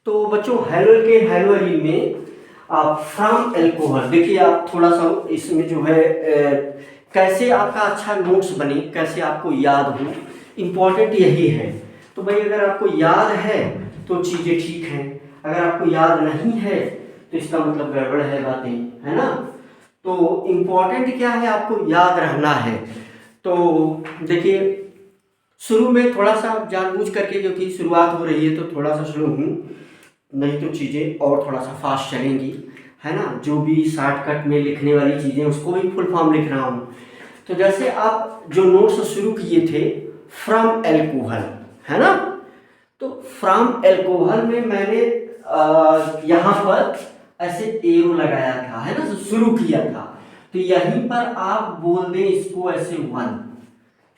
तो बच्चों हेलोअरीन में आप फ्रॉम अल्कोहल देखिए, आप थोड़ा सा इसमें जो है कैसे आपका अच्छा नोट्स बने, कैसे आपको याद हो, इम्पोर्टेंट यही है। तो भाई अगर आपको याद है तो चीज़ें ठीक हैं, अगर आपको याद नहीं है तो इसका मतलब गड़बड़ है बातें, है ना। तो इम्पोर्टेंट क्या है, आपको याद रहना है। तो देखिए शुरू में थोड़ा सा जानबूझ करके, क्योंकि शुरुआत हो रही है तो थोड़ा सा स्लो हूँ, नहीं तो चीज़ें और थोड़ा सा फास्ट चलेंगी, है ना। जो भी शॉर्टकट में लिखने वाली चीज़ें उसको भी फुल फॉर्म लिख रहा हूँ। तो जैसे आप जो नोट्स शुरू किए थे फ्रॉम एल्कोहल, है ना, तो फ्रॉम एल्कोहल में मैंने यहाँ पर ऐसे एरो लगाया था, है ना, जो शुरू किया था। तो यहीं पर आप बोल दें इसको ऐसे वन।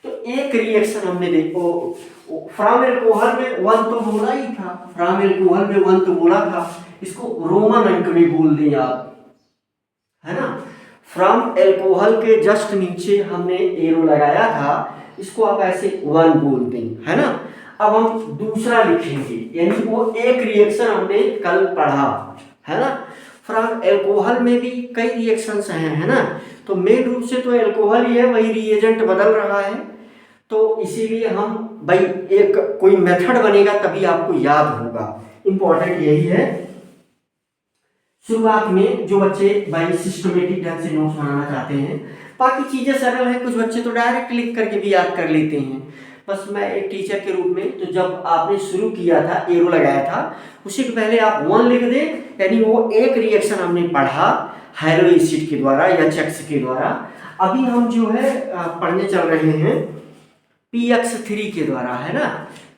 तो एक रिएक्शन हमने देखो फ्रॉम एल्कोहल में वन तो बोला ही था, फ्रॉम एल्कोहल में वन तो बोला था, इसको रोमन अंक में बोल दें आप, है ना। फ्रॉम एल्कोहल के जस्ट नीचे हमने एरो लगाया था, इसको आप ऐसे वन बोल दें, है ना। अब हम दूसरा लिखेंगे, यानी वो एक रिएक्शन हमने कल पढ़ा, है ना। फ्रॉम एल्कोहल में भी कई रिएक्शंस हैं, है ना। तो मेन रूप से तो एल्कोहल ही है, वही रिएजेंट बदल रहा है। तो इसीलिए हम भाई एक कोई मेथड बनेगा तभी आपको याद होगा, इंपॉर्टेंट यही है। शुरुआत में जो बच्चे भाई सिस्टमेटिक ढंग से नोट्स बनाना चाहते हैं, बाकी चीजें सरल है, कुछ बच्चे तो डायरेक्ट लिख करके भी याद कर लेते हैं। बस मैं एक टीचर के रूप में, तो जब आपने शुरू किया था एरो लगाया था, उसी के पहले आप वन लिख दें, यानी वो एक रिएक्शन हमने पढ़ा हैलो एसिड के द्वारा या चेक्स के द्वारा। अभी हम जो है पढ़ने चल रहे हैं PX3 के द्वारा, है ना।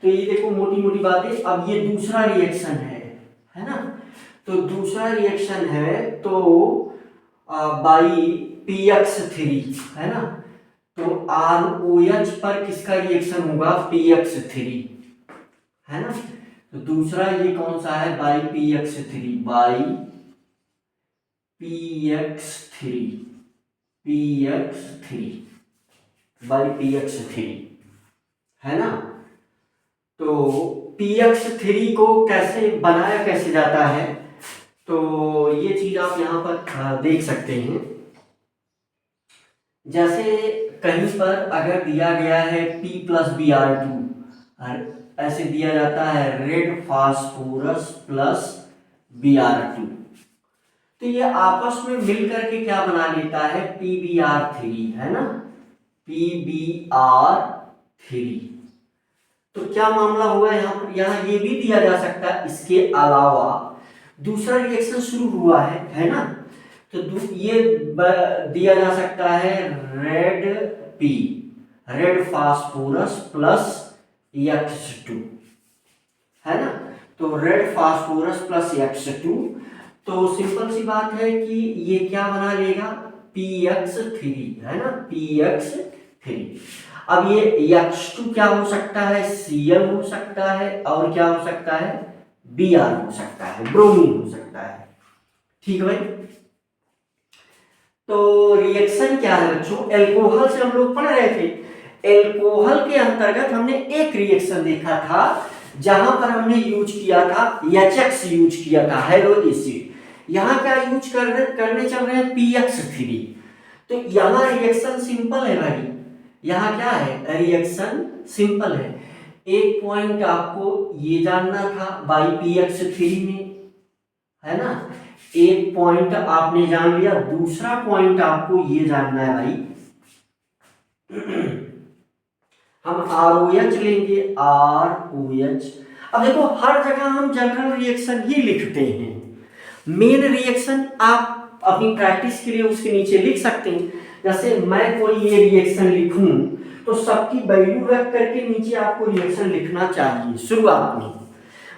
तो ये देखो मोटी मोटी बातें। अब ये दूसरा रिएक्शन है ना। तो दूसरा रिएक्शन है तो बाई PX3, है ना। तो ROH पर किसका रिएक्शन होगा, PX3, है ना। तो दूसरा ये कौन सा है, by PX3, by PX3, by PX3, है ना। तो PX3 को कैसे बनाया कैसे जाता है, तो ये चीज आप यहाँ पर देख सकते हैं। जैसे कहीं पर अगर दिया गया है P+Br2, ऐसे दिया जाता है रेड फास्फोरस प्लस Br2, तो ये आपस में मिलकर के क्या बना लेता है, PBr3, है ना, PBr3। तो क्या मामला हुआ यहाँ पर, यहाँ ये भी दिया जा सकता है, इसके अलावा दूसरा रिएक्शन शुरू हुआ है ना। तो ये दिया जा सकता है रेड फास्फोरस प्लस X2, है ना। तो रेड फास्फोरस प्लस X2, तो सिंपल सी बात है कि ये क्या बना लेगा, PX3, है ना, PX3। अब ये X2 क्या हो सकता है, Cl हो सकता है, और क्या हो सकता है, Br हो सकता है, ब्रोमीन हो सकता है। ठीक है भाई। तो रिएक्शन क्या है बच्चों, एल्कोहल से हम लोग पढ़ रहे थे। एल्कोहल के अंतर्गत हमने एक रिएक्शन देखा था जहां पर हमने यूज किया था HX यूज किया था, हेलो एसिड। यहाँ क्या यूज करने चल रहे हैं, PX3। तो यहाँ रिएक्शन सिंपल है भाई, यहाँ क्या है, रिएक्शन सिंपल है। एक पॉइंट आपको ये जानना था बाई PX3 में, है ना, एक पॉइंट आपने जान लिया। दूसरा पॉइंट आपको ये जानना है भाई, हम ROH लेंगे, ROH। अब देखो हर जगह हम जनरल रिएक्शन ही लिखते हैं, मेन रिएक्शन आप अपनी प्रैक्टिस के लिए उसके नीचे लिख सकते हैं। जैसे मैं कोई ये रिएक्शन लिखूं तो सबकी वैल्यू रख करके नीचे आपको रिएक्शन लिखना चाहिए शुरुआत में,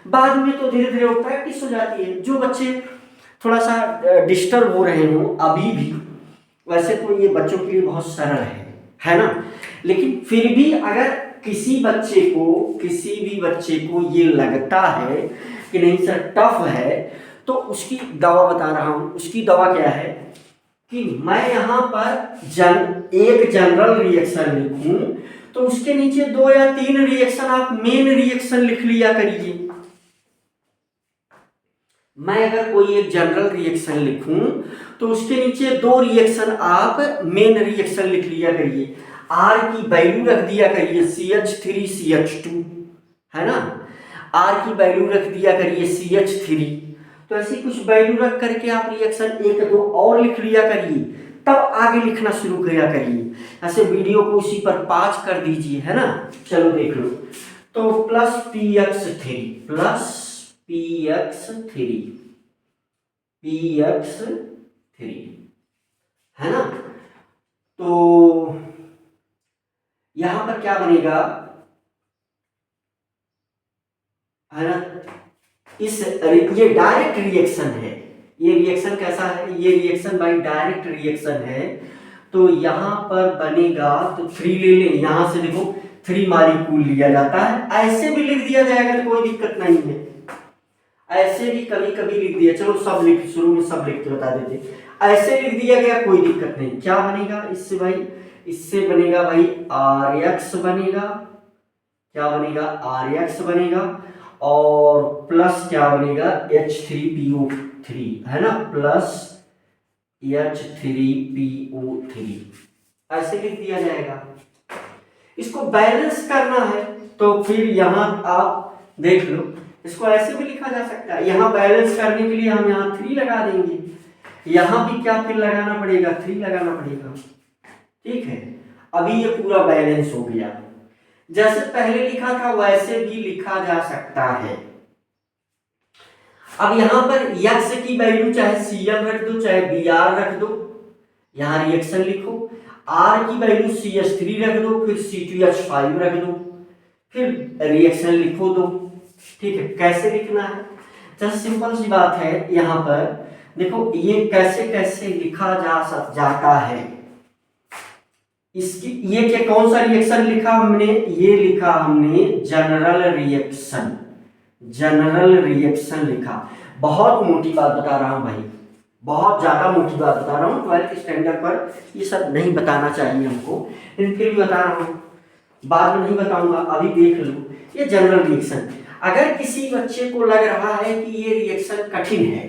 बाद में तो धीरे धीरे वो प्रैक्टिस हो जाती है। जो बच्चे थोड़ा सा डिस्टर्ब हो रहे हो अभी भी, वैसे तो ये बच्चों के लिए बहुत सरल है ना। लेकिन फिर भी अगर किसी भी बच्चे को ये लगता है कि नहीं सर टफ है, तो उसकी दवा बता रहा हूं। उसकी दवा क्या है कि मैं यहाँ पर एक जनरल रिएक्शन लिखूं तो उसके नीचे 2 या 3 रिएक्शन आप मेन रिएक्शन लिख लिया करिए, मैं अगर कोई एक जनरल रिएक्शन लिखूं तो उसके नीचे दो रिएक्शन आप मेन रिएक्शन लिख लिया करिए। आर की वैल्यू रख दिया करिए CH3CH2, है ना। आर की वैल्यू रख दिया करिए CH3। तो ऐसी कुछ वैल्यू रख करके आप रिएक्शन एक दो और लिख लिया करिए, तब आगे लिखना शुरू किया करिए। ऐसे वीडियो को उसी पर पॉज कर दीजिए, है ना। चलो देख लो। तो प्लस PX3 प्लस PX3 है ना। तो यहां पर क्या बनेगा, है ना। ये डायरेक्ट रिएक्शन है। ये रिएक्शन कैसा है, ये रिएक्शन बाई डायरेक्ट रिएक्शन है। तो यहां पर बनेगा, तो 3 ले लें, यहां से देखो 3 मॉलिक्यूल लिया जाता है। ऐसे भी लिख दिया जाएगा तो कोई दिक्कत नहीं है, ऐसे भी कभी कभी लिख दिया। चलो सब लिख, शुरू में सब लिख के बता देते। ऐसे लिख दिया गया कोई दिक्कत नहीं। क्या बनेगा इससे भाई, इससे बनेगा भाई RX बनेगा। क्या बनेगा, RX बनेगा। और प्लस क्या बनेगा, H3PO3, है ना, प्लस H3PO3। ऐसे लिख दिया जाएगा। इसको बैलेंस करना है तो फिर यहां आप देख लो, इसको ऐसे भी लिखा जा सकता है। यहां बैलेंस करने के लिए हम यहां 3 लगा देंगे, यहां भी क्या फिर लगाना पड़ेगा, 3 लगाना पड़ेगा। ठीक है, अभी ये पूरा बैलेंस हो गया। जैसे पहले लिखा था वैसे भी लिखा जा सकता है। अब यहां पर X की वैल्यू चाहे Cl रख दो चाहे Br रख दो, यहां रिएक्शन लिखो। R की वैल्यू CH3 रख दो, फिर C2H5 रख दो, फिर रिएक्शन लिखो दो। ठीक है, कैसे लिखना है, जैसे सिंपल सी बात है। यहां पर देखो ये कैसे कैसे लिखा जाता है। इसकी ये क्या, कौन सा रिएक्शन लिखा हमने, ये लिखा हमने जनरल रिएक्शन। जनरल रिएक्शन लिखा। बहुत मोटी बात बता रहा हूं भाई, बहुत ज्यादा मोटी बात बता रहा हूं। 12th स्टैंडर्ड पर ये सब नहीं बताना चाहिए हमको, लेकिन फिर भी बता रहा हूं। बाद में नहीं बताऊंगा, अभी देख लो। ये जनरल रिएक्शन, अगर किसी बच्चे को लग रहा है कि ये रिएक्शन कठिन है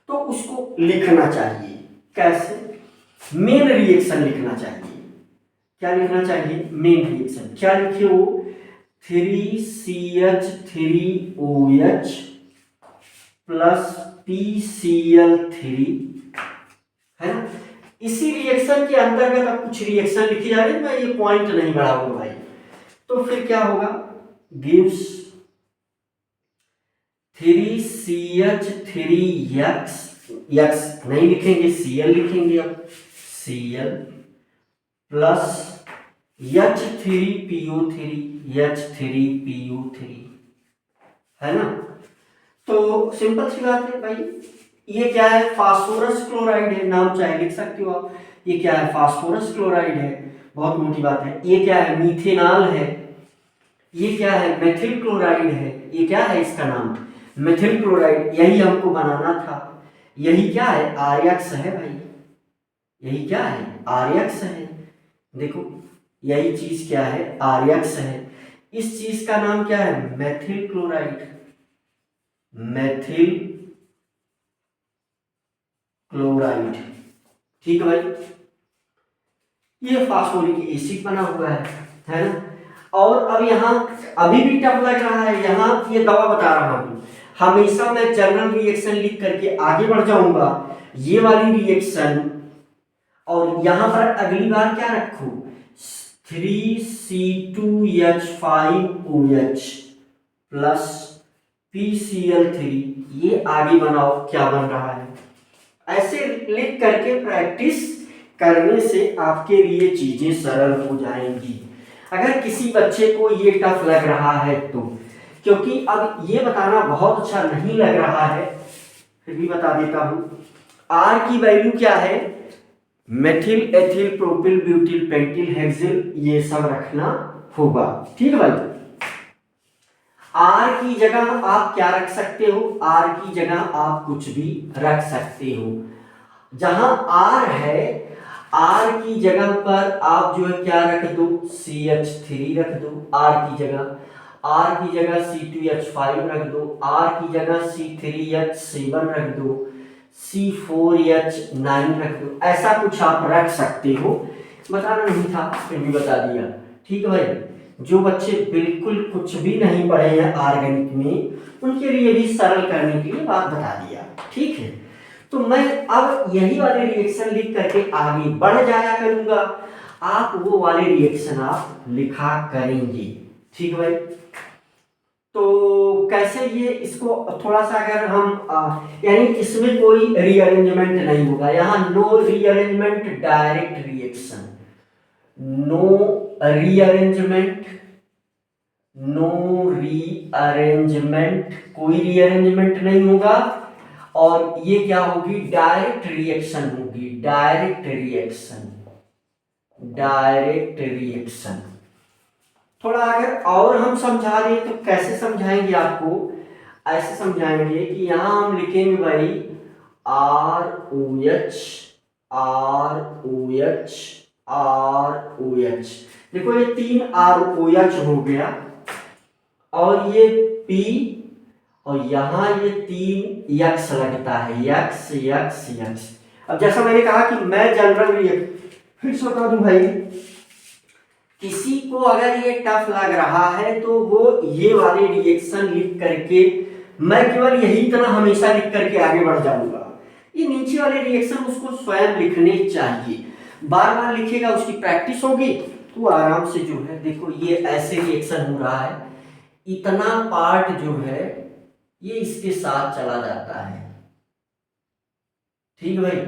तो उसको लिखना चाहिए कैसे, मेन रिएक्शन लिखना चाहिए। क्या लिखना चाहिए, मेन रिएक्शन। क्या लिखे वो, 3CH3OH प्लस PCl3, है ना। इसी रिएक्शन के अंतर्गत अब कुछ रिएक्शन लिखी जा रही है, मैं ये पॉइंट नहीं बढ़ाऊंगा भाई। तो फिर क्या होगा, गिव्स 3CH3X, X नहीं लिखेंगे, Cl लिखेंगे। अब Cl प्लस H3PO3, है ना। तो सिंपल सी बात है भाई। ये क्या है, फास्फोरस क्लोराइड है, नाम चाहे लिख सकते हो आप। ये क्या है, फास्फोरस क्लोराइड है, बहुत मोटी बात है। ये क्या है, मीथेनॉल है। ये क्या है, मेथिल क्लोराइड है। ये क्या है, इसका नाम मेथिल क्लोराइड। यही हमको बनाना था। यही क्या है, RX है भाई। यही क्या है, RX है। देखो यही चीज क्या है, RX है। इस चीज का नाम क्या है, मेथिल क्लोराइड। मेथिल क्लोराइड, ठीक है भाई। ये फास्फोरिक एसिड बना हुआ है ना। और अब यहाँ अभी भी टफ लग रहा है, यहाँ ये दवा बता रहा हूं। हमेशा मैं जनरल रिएक्शन लिख करके आगे बढ़ जाऊंगा, ये वाली रिएक्शन। और यहां पर अगली बार क्या रखूं, 3C2H5OH प्लस PCl3। ये आगे बनाओ क्या बन रहा है। ऐसे लिख करके प्रैक्टिस करने से आपके लिए चीजें सरल हो जाएंगी। अगर किसी बच्चे को ये टफ लग रहा है तो, क्योंकि अब ये बताना बहुत अच्छा नहीं लग रहा है, फिर भी बता देता हूं। R की वैल्यू क्या है, methyl ethyl propyl butyl pentyl hexyl, ये सब रखना होगा। ठीक है भाई। R की जगह आप क्या रख सकते हो, R की जगह आप कुछ भी रख सकते हो। जहां R है, R की जगह पर आप जो है क्या रख दो, CH3 रख दो R की जगह। R की जगह C2H5 रख दो, R की जगह C3H7 रख दो, C4H9 रख दो, ऐसा कुछ आप रख सकते हो। बताना नहीं था फिर भी बता दिया। ठीक है भाई, जो बच्चे बिल्कुल कुछ भी नहीं पढ़े हैं ऑर्गेनिक में उनके लिए भी सरल करने के लिए बात बता दिया। ठीक है, तो मैं अब यही वाले रिएक्शन लिख करके आगे बढ़ जाया करूंगा, आप वो वाले रिएक्शन आप लिखा करेंगे। ठीक है भाई, तो कैसे ये इसको थोड़ा सा अगर हम यानी इसमें कोई रीअरेंजमेंट नहीं होगा, यहाँ no rearrangement direct reaction, no rearrangement, no rearrangement, कोई रीअरेंजमेंट नहीं होगा, और ये क्या होगी, डायरेक्ट रिएक्शन होगी, डायरेक्ट रिएक्शन, डायरेक्ट रिएक्शन। थोड़ा अगर और हम समझा दें तो कैसे समझाएंगे आपको, ऐसे समझाएंगे कि यहां हम लिखेंगे भाई ROH, ROH, ROH। देखो ये 3 ROH हो गया, और ये P, और यहां ये 3 यक्स लगता है, यक्स यक्स यक्स। अब जैसा मैंने कहा कि मैं जनरल रिएक्शन फिर से बता दूं भाई, किसी को अगर ये टफ लग रहा है तो वो ये वाले रिएक्शन लिख करके, मैं केवल यही इतना हमेशा लिख करके आगे बढ़ जाऊंगा, ये नीचे वाले रिएक्शन उसको स्वयं लिखने चाहिए। बार बार लिखेगा, उसकी प्रैक्टिस होगी तो आराम से जो है, देखो ये ऐसे रिएक्शन हो रहा है, इतना पार्ट जो है ये इसके साथ चला जाता है। ठीक है भाई,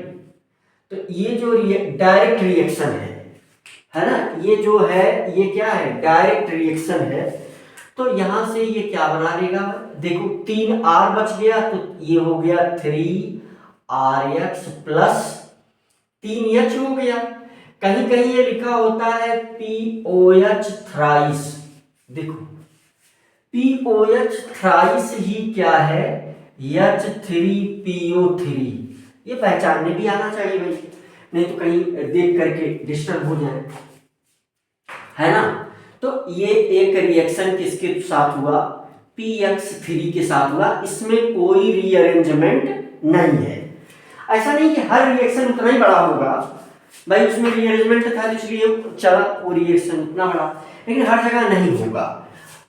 तो ये जो डायरेक्ट रिएक्शन है ना, ये जो है ये क्या है, डायरेक्ट रिएक्शन है। तो यहां से ये क्या बना देगा, देखो 3 R बच गया, तो ये हो गया 3RX प्लस 3H हो गया। कहीं कहीं ये लिखा होता है POH थ्राइस, देखो POH थ्राइस ही क्या है, H3PO3, ये पहचानने भी आना चाहिए भाई, नहीं तो कहीं देख करके डिस्टर्ब हो जाए, है ना। तो ये एक रिएक्शन किसके साथ हुआ, PX3 के साथ हुआ, इसमें कोई रीअरेंजमेंट नहीं है। ऐसा नहीं कि हर रिएक्शन उतना ही बड़ा होगा भाई, उसमें रीअरेंजमेंट था इसलिए चला वो रिएक्शन उतना बड़ा, लेकिन हर जगह नहीं होगा।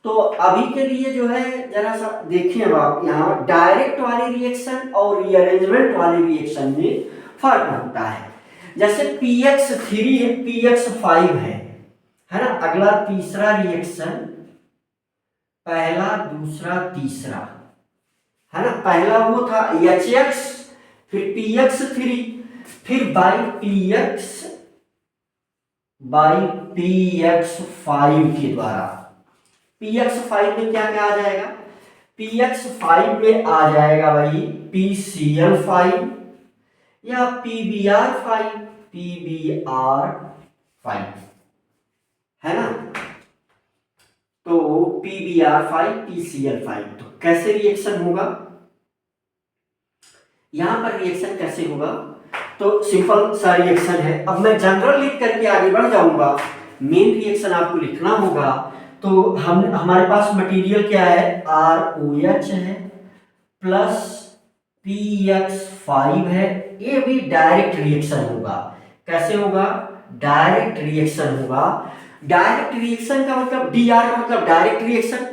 तो अभी के लिए जो है जरा सा देखिए आप, यहाँ डायरेक्ट वाले रिएक्शन और रीअरेंजमेंट वाले रिएक्शन में फर्क होता है। जैसे PX3 है, PX5 है ना। अगला तीसरा रिएक्शन, पहला दूसरा तीसरा, है ना। पहला वो था HX, फिर PX3, फिर बाई PX5 के द्वारा। PX5 में क्या क्या आ जाएगा, PX5 में आ जाएगा भाई PCl5 या PBr5, PBr5, है ना। तो PBr5 PCl5, तो कैसे रिएक्शन होगा, यहां पर रिएक्शन कैसे होगा, तो सिंपल सा रिएक्शन है। अब मैं जनरल लिख करके आगे बढ़ जाऊंगा, मेन रिएक्शन आपको लिखना होगा। तो हम हमारे पास मटेरियल क्या है, ROH है प्लस PX5 है, ये भी डायरेक्ट रिएक्शन होगा। कैसे होगा, डायरेक्ट रिएक्शन होगा। डायरेक्ट रिएक्शन का मतलब DR का मतलब डायरेक्ट रिएक्शन।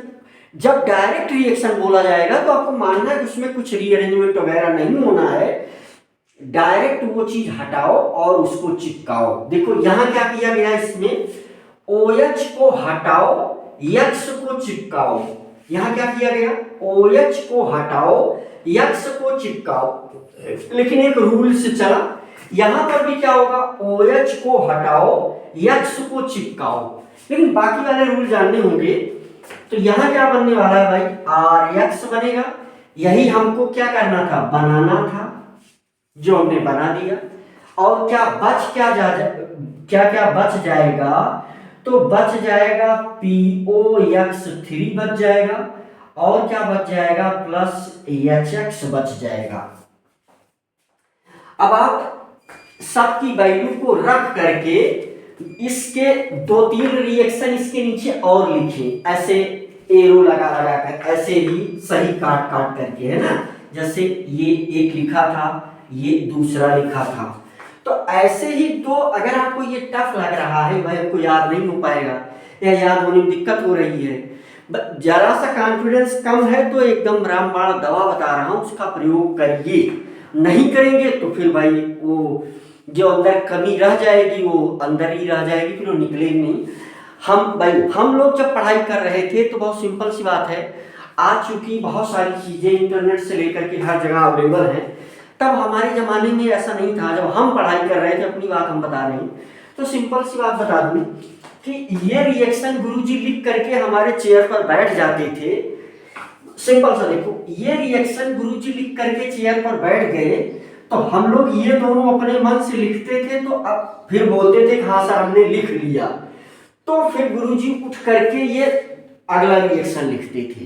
जब डायरेक्ट रिएक्शन बोला जाएगा तो आपको मानना है कि उसमें कुछ रीअरेंजमेंट वगैरह नहीं होना है, डायरेक्ट वो चीज हटाओ और उसको चिपकाओ। देखो यहां क्या किया गया, इसमें OH को हटाओ, X को चिपकाओ। यहां क्या किया गया, OH को हटाओ, X को चिपकाओ, लेकिन एक रूल से चला। यहां पर भी क्या होगा, OH को हटाओ, X को चिपकाओ, लेकिन बाकी वाले रूल जानने होंगे। तो यहां क्या बनने वाला है भाई, RX बनेगा। यही हमको क्या करना था, बनाना था, जो हमने बना दिया। और क्या बच क्या बच जाएगा, तो बच जाएगा POX3 बच जाएगा, और क्या बच जाएगा, प्लस HX बच जाएगा। अब आप सबकी वैल्यू को रख करके इसके 2-3 रिएक्शन इसके नीचे और लिखिए। ऐसे एरो लगा लगा कर ऐसे ही सही काट काट करके, है ना। जैसे ये एक लिखा था, ये दूसरा लिखा था, तो ऐसे ही दो। अगर आपको ये टफ लग रहा है, भाई आपको याद नहीं हो पाएगा या याद होने में दिक्कत हो रही है, जरा सा कॉन्फिडेंस कम है, तो एकदम रामबाण दवा बता रहा हूँ उसका प्रयोग करिए। नहीं करेंगे तो फिर भाई वो जो अंदर कमी रह जाएगी वो अंदर ही रह जाएगी, फिर वो निकलेगी नहीं। हम लोग जब पढ़ाई कर रहे थे तो बहुत सिंपल सी बात है, आज चूंकि बहुत सारी चीजें इंटरनेट से लेकर के हर जगह अवेलेबल हैं, तब हमारे जमाने में ऐसा नहीं था। जब हम पढ़ाई कर रहे थे, अपनी बात हम बता रहे हैं, तो सिंपल सी बात बता दूं कि ये रिएक्शन गुरुजी लिख करके हमारे चेयर पर बैठ जाते थे। सिंपल सा देखो, ये रिएक्शन गुरुजी लिख करके चेयर पर बैठ गए, तो हम लोग ये दोनों अपने मन से लिखते थे, तो अब फिर बोलते थे कि हाँ सर हमने लिख लिया, तो फिर गुरुजी उठ करके ये अगला रिएक्शन लिखते थे।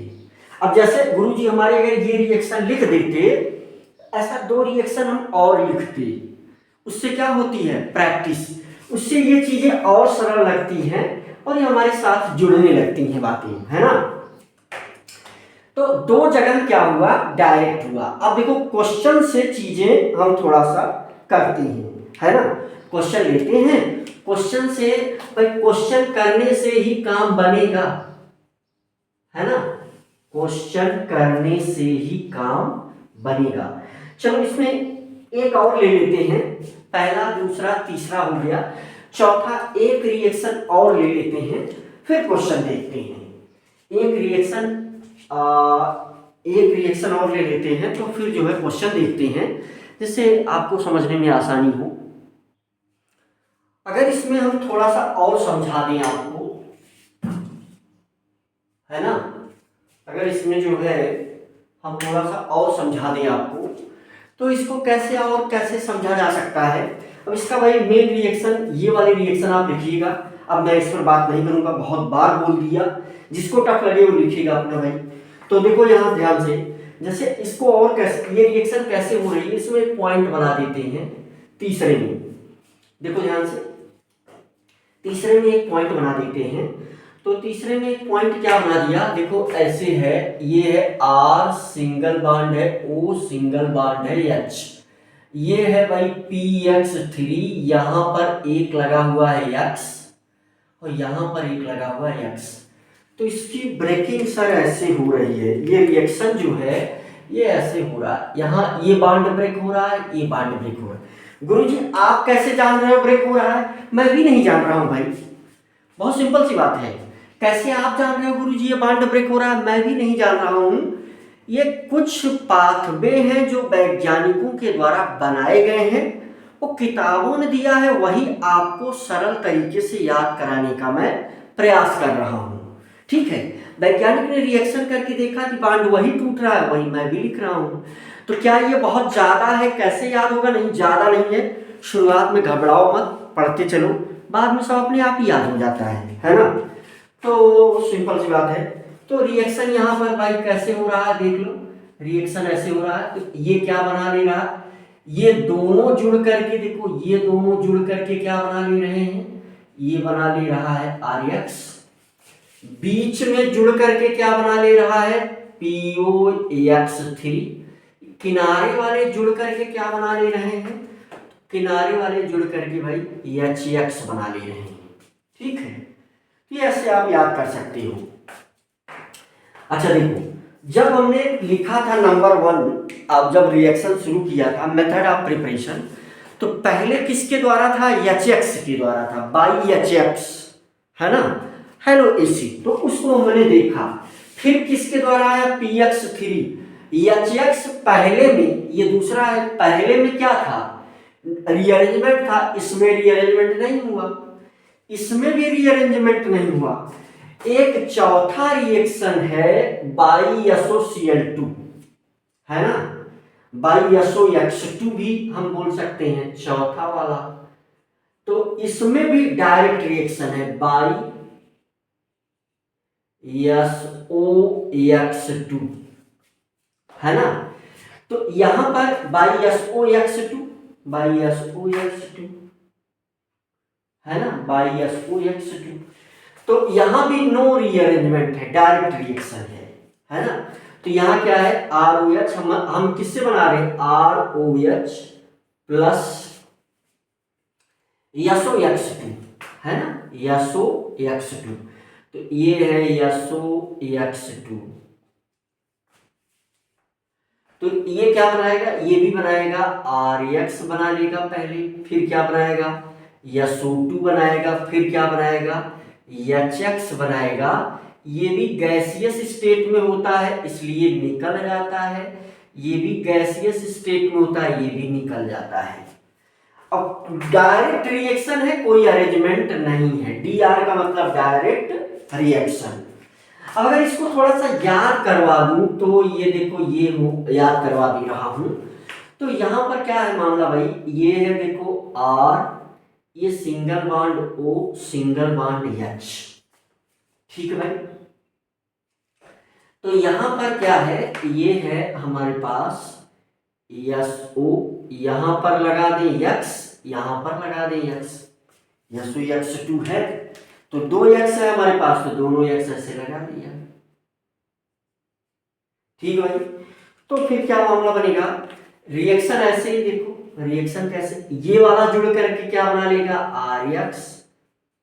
अब जैसे गुरुजी हमारे अगर ये रिएक्शन लिख देते, ऐसा दो रिएक्शन हम और लिखते, उससे क्या होती है प्रैक्टिस, उससे ये चीजें और सरल लगती हैं और ये हमारे साथ जुड़ने लगती हैं बातें, है ना। तो दो जगह क्या हुआ, डायरेक्ट हुआ। अब देखो क्वेश्चन से चीजें हम थोड़ा सा करते हैं, है ना। क्वेश्चन लेते हैं, क्वेश्चन से भाई क्वेश्चन करने से ही काम बनेगा, है ना। क्वेश्चन करने से ही काम बनेगा। चलो इसमें एक और ले लेते हैं, पहला दूसरा तीसरा हो गया, चौथा एक रिएक्शन और ले लेते हैं, फिर क्वेश्चन देखते हैं। एक रिएक्शन और ले लेते हैं, तो फिर जो है क्वेश्चन देखते हैं, जिससे आपको समझने में आसानी हो। अगर इसमें हम थोड़ा सा और समझा दें आपको, है ना, अगर इसमें जो है हम थोड़ा सा और समझा दें आपको, तो इसको कैसे और कैसे समझा जा सकता है। अब इसका भाई मेन रिएक्शन, ये वाले रिएक्शन आप लिखिएगा। अब मैं इस पर बात नहीं करूंगा, बहुत बार बोल दिया, जिसको टफ लगे वो लिखिएगा अपना भाई। तो देखो यहाँ ध्यान से, जैसे इसको और कैसे, ये रिएक्शन कैसे हो रही है, इसमें एक पॉइंट बना देते हैं तीसरे में। देखो ध्यान से, तीसरे में एक पॉइंट बना देते हैं। तो तीसरे में एक पॉइंट क्या बना दिया, देखो ऐसे है, ये है R सिंगल बॉन्ड है, O सिंगल बॉन्ड है H, ये है भाई PX3, यहां पर एक लगा हुआ है X और यहां पर एक लगा हुआ है X। तो इसकी ब्रेकिंग सर ऐसे हो रही है, ये रिएक्शन जो है ये ऐसे हो रहा है, यहाँ ये बॉन्ड ब्रेक हो रहा है, ये बॉन्ड ब्रेक हो रहा है। गुरुजी आप कैसे जान रहे हो ब्रेक हो रहा है, मैं भी नहीं जान रहा हूं भाई, बहुत सिंपल सी बात है। कैसे आप जान रहे हो गुरुजी ये बॉन्ड ब्रेक हो रहा है, मैं भी नहीं जान रहा हूं। ये कुछ पाथवे हैं जो वैज्ञानिकों के द्वारा बनाए गए हैं, वो किताबों ने दिया है, वही आपको सरल तरीके से याद कराने का मैं प्रयास कर रहा हूं, ठीक है। वैज्ञानिक ने रिएक्शन करके देखा कि बॉन्ड वही टूट रहा है, वही मैं भी लिख रहा हूं। तो क्या ये बहुत ज्यादा है, कैसे याद होगा, नहीं ज्यादा नहीं है। शुरुआत में घबराओ मत, पढ़ते चलो, बाद में सब अपने आप ही याद हो जाता है ना। तो सिंपल सी बात है। तो रिएक्शन यहाँ पर भाई कैसे हो रहा है, देख लो, रिएक्शन ऐसे हो रहा है। तो ये क्या बना ले रहा है, ये दोनों जुड़ करके, देखो ये दोनों जुड़ करके क्या बना ले रहे हैं, ये बना ले रहा है RX, बीच में जुड़ करके क्या बना ले रहा है POX3, किनारे वाले जुड़ करके क्या बना ले रहे हैं, किनारे वाले जुड़ करके भाई HX बना ले रहे हैं, ठीक है। ये ऐसे आप याद कर सकते हो। अच्छा देखो, जब हमने लिखा था नंबर 1, अब जब रिएक्शन शुरू किया था मेथड ऑफ प्रिपरेशन, तो पहले किसके द्वारा था, HX के द्वारा था, बाई HX, है ना, हेलो एसिड, तो उसको हमने देखा। फिर किसके द्वारा आया, PX3, HX पहले में, ये दूसरा है, पहले में क्या था, रीअरेंजमेंट था, इसमें रीअरेंजमेंट नहीं हुआ, इसमें भी रीअरेंजमेंट नहीं हुआ। एक चौथा रिएक्शन है BiSOCl2, है ना, BiSOX2 भी हम बोल सकते हैं, चौथा वाला। तो इसमें भी डायरेक्ट रिएक्शन है, BiSOX2, है ना। तो यहां पर BiSOX2, है ना, BiSOX2। तो यहाँ भी नो रीअरेंजमेंट है, डायरेक्ट रिएक्शन है ना। तो यहाँ क्या है, ROH हम किससे बना रहे हैं, ROH प्लस SOX2 है ना, SOX2। तो ये है SOX2। तो ये क्या बनाएगा, ये भी बनाएगा, RX बना लेगा पहले, फिर क्या बनाएगा, SO2 बनाएगा, फिर क्या बनाएगा, HX बनाएगा। ये भी गैसियस स्टेट में होता है इसलिए निकल जाता है, ये भी गैसियस स्टेट में होता है, ये भी निकल जाता है। अब डायरेक्ट रिएक्शन है, कोई अरेंजमेंट नहीं है, DR का मतलब डायरेक्ट रिएक्शन। अब अगर इसको थोड़ा सा याद करवा दूं तो ये देखो, ये याद करवा दे रहा हूं। तो यहां पर क्या है मामला भाई, ये है देखो R, ये single bond O, single bond H, ठीक है भाई। तो यहां पर क्या है, ये है हमारे पास SO, यहां पर लगा दें X, यहां पर लगा दें X, SOX2 है, तो 2 X है हमारे पास, तो दोनों X ऐसे लगा दिया, ठीक है भाई। तो फिर क्या मामला बनेगा, रिएक्शन ऐसे ही देखो, रिएक्शन कैसे, ये वाला जुड़ करके क्या बना लेगा, RX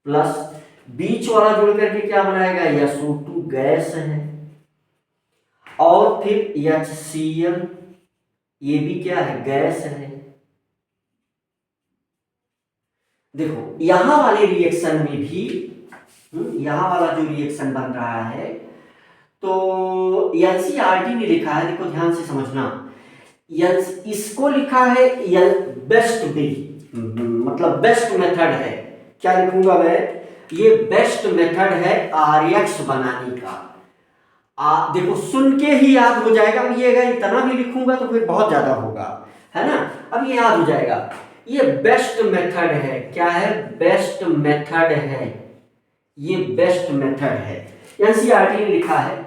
प्लस बीच वाला जुड़ करके क्या बनाएगा, SO2 गैस है, और फिर HCl, ये भी क्या है, गैस है। देखो यहां वाले रिएक्शन में भी यहां वाला जो रिएक्शन बन रहा है, तो NCERT ने लिखा है, देखो ध्यान से समझना, इसको लिखा है बेस्ट बी, मतलब बेस्ट मेथड है, क्या लिखूंगा मैं, ये बेस्ट मेथड है RX बनाने का। देखो सुन के ही याद हो जाएगा, अब ये अगर इतना भी लिखूंगा तो फिर बहुत ज्यादा होगा, है ना। अब ये याद हो जाएगा, ये बेस्ट मेथड है, क्या है, बेस्ट मेथड है, ये बेस्ट मेथड है, NCERT ने लिखा है,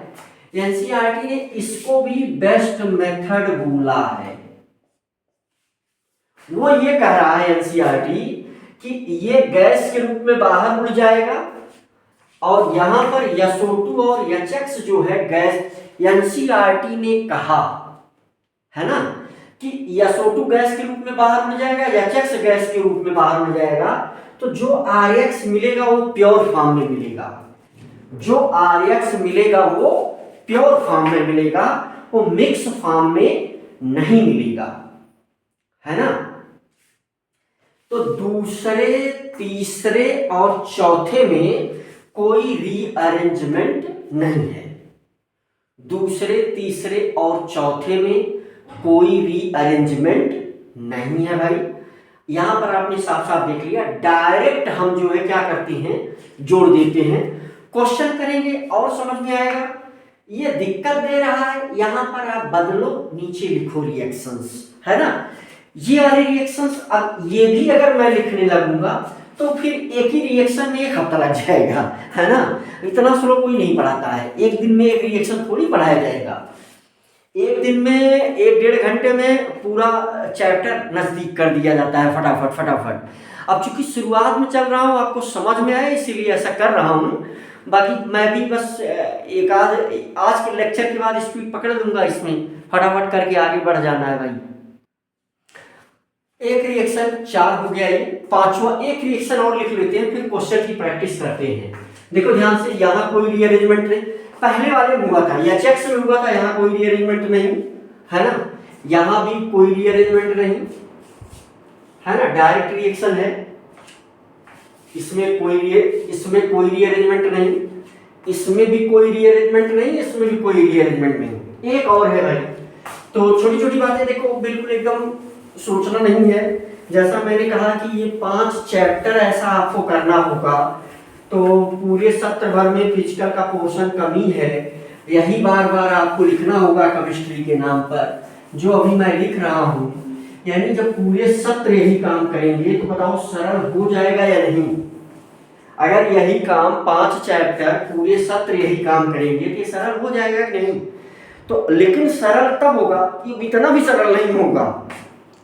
NCERT ने इसको भी बेस्ट मेथड बोला है। वो ये कह रहा है NCERT कि ये गैस के रूप में बाहर उड़ जाएगा, और यहां पर SO2 और HX जो है गैस, NCERT ने कहा है ना कि SO2 गैस के रूप में बाहर उड़ जाएगा, HX गैस के रूप में बाहर उड़ जाएगा। तो जो RX मिलेगा वो प्योर फॉर्म में मिलेगा, जो RX मिलेगा वो प्योर फॉर्म में मिलेगा, वो मिक्स फॉर्म में नहीं मिलेगा, है ना। तो दूसरे, तीसरे और चौथे में कोई रीअरेंजमेंट नहीं है, दूसरे, तीसरे और चौथे में कोई रीअरेंजमेंट नहीं है भाई। यहां पर आपने साफ साफ देख लिया, डायरेक्ट हम जो है क्या करते हैं, जोड़ देते हैं। क्वेश्चन करेंगे और समझ में आएगा। ये दिक्कत दे रहा है, यहां पर आप बदलो, नीचे लिखो रिएक्शंस, है ना। ये वाले रिएक्शंस, अब ये भी अगर मैं लिखने लगूंगा तो फिर एक ही रिएक्शन में 1 हफ्ता लग जाएगा, है ना। इतना स्लो कोई नहीं पढ़ाता है, एक दिन में एक रिएक्शन थोड़ी पढ़ाया जाएगा, एक दिन में 1-1.5 घंटे में पूरा चैप्टर नजदीक कर दिया जाता है, फटाफट फटाफट। अब चूंकि शुरुआत में चल रहा हूँ, आपको समझ में आए इसीलिए ऐसा कर रहा हूँ, बाकी मैं भी बस एक आज के लेक्चर के बाद स्पीड पकड़ लूंगा, इसमें फटाफट करके आगे बढ़ जाना है भाई। एक रिएक्शन 4 हो गया, ये 5वां एक रिएक्शन और लिख लेते हैं, फिर क्वेश्चन की प्रैक्टिस करते हैं। देखो ध्यान से, यहाँ कोई रीअरेंजमेंट नहीं, पहले वाले में हुआ था, HX में हुआ था, यहाँ कोई रीअरेंजमेंट नहीं, है ना। यहाँ भी कोई रीअरेंजमेंट नहीं, है ना, डायरेक्ट रिएक्शन है, इसमें कोई रीअरेंजमेंट नहीं, इसमें भी कोई रीअरेंजमेंट नहीं, इसमें भी कोई रीअरेंजमेंट नहीं। एक और है भाई, तो छोटी छोटी बातें देखो, बिल्कुल एकदम सोचना नहीं है। जैसा मैंने कहा कि ये 5 चैप्टर ऐसा आपको करना होगा, तो पूरे सत्र भर में फिजिकल का पोर्शन कमी है, यही बार बार आपको लिखना होगा केमिस्ट्री के नाम पर, जो अभी मैं लिख रहा हूँ। यानी जब पूरे सत्र यही काम करेंगे तो बताओ सरल हो जाएगा या नहीं। अगर यही काम 5 चैप्टर पूरे सत्र यही काम करेंगे तो ये सरल हो जाएगा कि नहीं। तो लेकिन सरल तब होगा, ये इतना भी सरल नहीं होगा,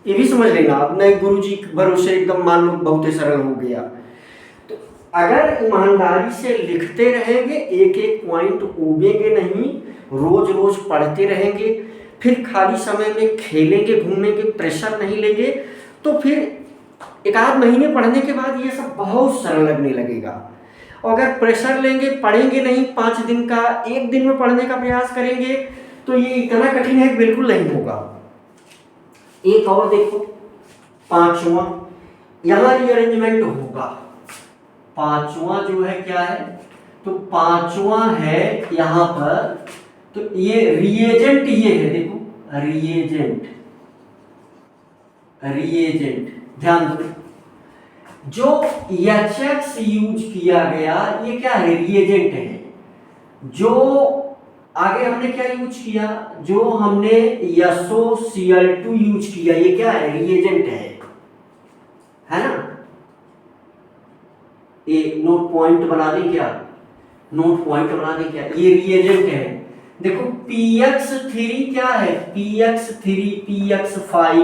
ये भी समझ लेना आप। नहीं गुरुजी भरोसे एकदम मान लो बहुत ही सरल हो गया, तो अगर ईमानदारी से लिखते रहेंगे, एक एक पॉइंट उगेंगे नहीं, रोज रोज पढ़ते रहेंगे, फिर खाली समय में खेलेंगे घूमेंगे, प्रेशर नहीं लेंगे, तो फिर एक आध महीने पढ़ने के बाद ये सब बहुत सरल लगने लगेगा। और अगर प्रेशर लेंगे, पढ़ेंगे नहीं, 5 दिन का 1 दिन में पढ़ने का प्रयास करेंगे, तो ये इतना कठिन है कि बिल्कुल नहीं होगा। एक और देखो, 5वां, यहाँ रीअरेंजमेंट होगा। 5वां जो है क्या है, तो 5वां है यहाँ पर, तो ये रिएजेंट, ये है देखो रिएजेंट, रिएजेंट ध्यान दो, जो HX यूज किया गया ये क्या है, रिएजेंट है। जो आगे हमने क्या यूज किया, जो हमने SOCl2 यूज किया, ये क्या है, रिएजेंट है ना। ये नोट पॉइंट बना दें क्या, नोट पॉइंट बना दें क्या, ये रिएजेंट है। देखो PX3 क्या है, PX3, PX5,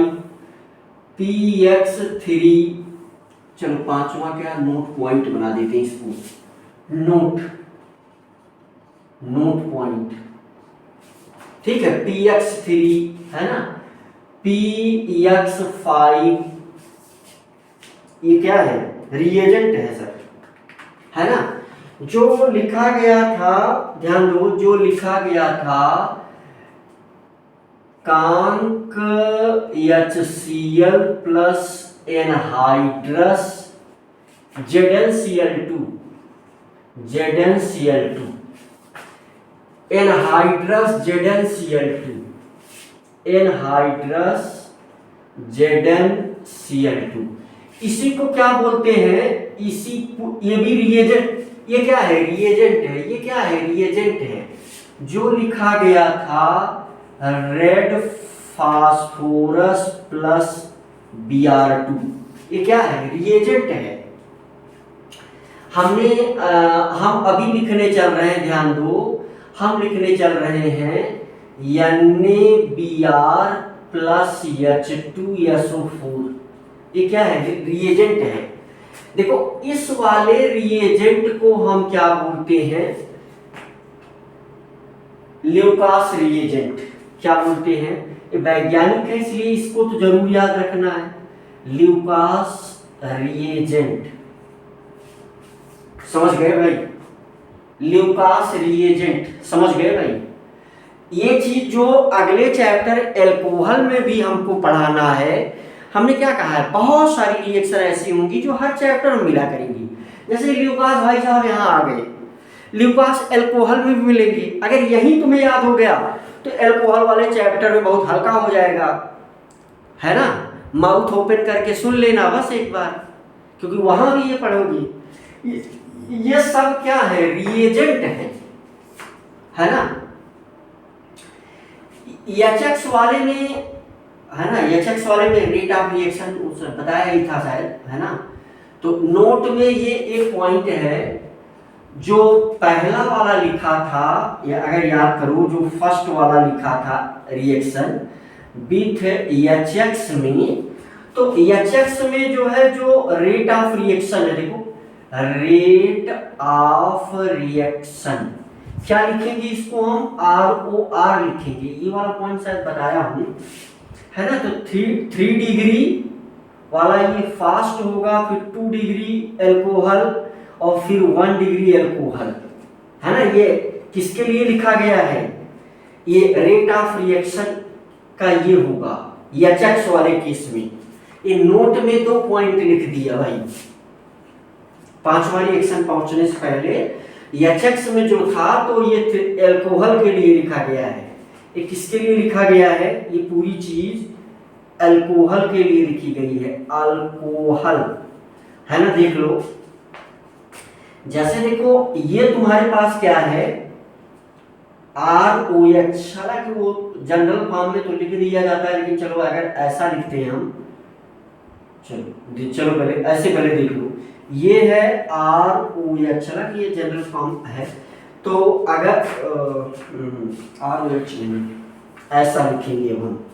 PX3, चलो 5वां क्या, नोट पॉइंट बना देते हैं इसको, नोट पॉइंट, ठीक है। PX3 है ना, PX5, ये क्या है, रिएजेंट है सर, है ना। जो लिखा गया था, ध्यान दो, जो लिखा गया था कांक HCl plus anhydrous ZnCl2, anhydrous ZnCl2, इसी को क्या बोलते हैं, इसी को, ये भी रिएजेंट, ये क्या है, रिएजेंट है, ये क्या है, रिएजेंट है। जो लिखा गया था रेड फास्फोरस प्लस Br2, ये क्या है, रिएजेंट है। हम अभी लिखने चल रहे हैं, ध्यान दो, हम लिखने चल रहे हैं NaBr प्लस H2SO4, ये क्या है, रिएजेंट है। देखो इस वाले रिएजेंट को हम क्या बोलते हैं, ल्यूकास रिएजेंट, क्या बोलते हैं, ये वैज्ञानिक है इसलिए इसको तो जरूर याद रखना है, ल्यूकास रिएजेंट, समझ गए भाई, ल्यूकास रिएजेंट, समझ गए भाई। ये चीज जो अगले चैप्टर एल्कोहल में भी हमको पढ़ाना है, हमने क्या कहा है, बहुत सारी रिएक्शन ऐसी होंगी जो हर चैप्टर में मिला करेंगी। जैसे ल्यूकास, भाई साहब यहाँ आ गए, ल्यूकास एल्कोहल में भी मिलेंगी। अगर यही तुम्हें याद हो गया तो एल्कोहल वाले चैप्टर में बहुत हल्का हो जाएगा, है ना। माउथ ओपन करके सुन लेना बस एक बार, क्योंकि वहां भी ये पढ़ोगी। ये सब क्या है, रिएजेंट है ना। HX वाले में, है ना, HX वाले में रेट ऑफ रिएक्शन बताया ही था शायद, है ना। तो नोट में ये एक पॉइंट है, जो पहला वाला लिखा था, या अगर याद करो, जो फर्स्ट वाला लिखा था रिएक्शन विथ HX में, तो HX में जो है, जो रेट ऑफ रिएक्शन है, देखो रेट ऑफ रिएक्शन क्या लिखेंगे, इसको हम ROR लिखेंगे, ये वाला पॉइंट शायद बताया हूं, है ना। तो 3 डिग्री वाला ये फास्ट होगा, फिर 2 डिग्री एल्कोहल, और फिर 1 डिग्री एल्कोहल, है ना। ये किसके लिए लिखा गया है, ये रेट ऑफ रिएक्शन का ये होगा HX वाले केस में। ये नोट में 2 पॉइंट लिख दिया भाई, 5वां रिएक्शन पहुंचने से पहले HX में जो था, तो ये एल्कोहल के लिए लिखा गया है। ये किसके लिए लिखा गया है, ये पूरी चीज अल्कोहल के लिए लिखी गई है, अल्कोहल, है ना। देख लो, जैसे देखो ये तुम्हारे पास क्या है, ROH, हालांकि वो जनरल फॉर्म में तो लिख दिया जाता है, लेकिन चलो अगर ऐसा लिखते हैं हम, चलो पहले ऐसे पहले देख लो, ये है ROH, हालांकि ये जनरल फॉर्म है, तो अगर ROH ऐसा लिखेंगे हम,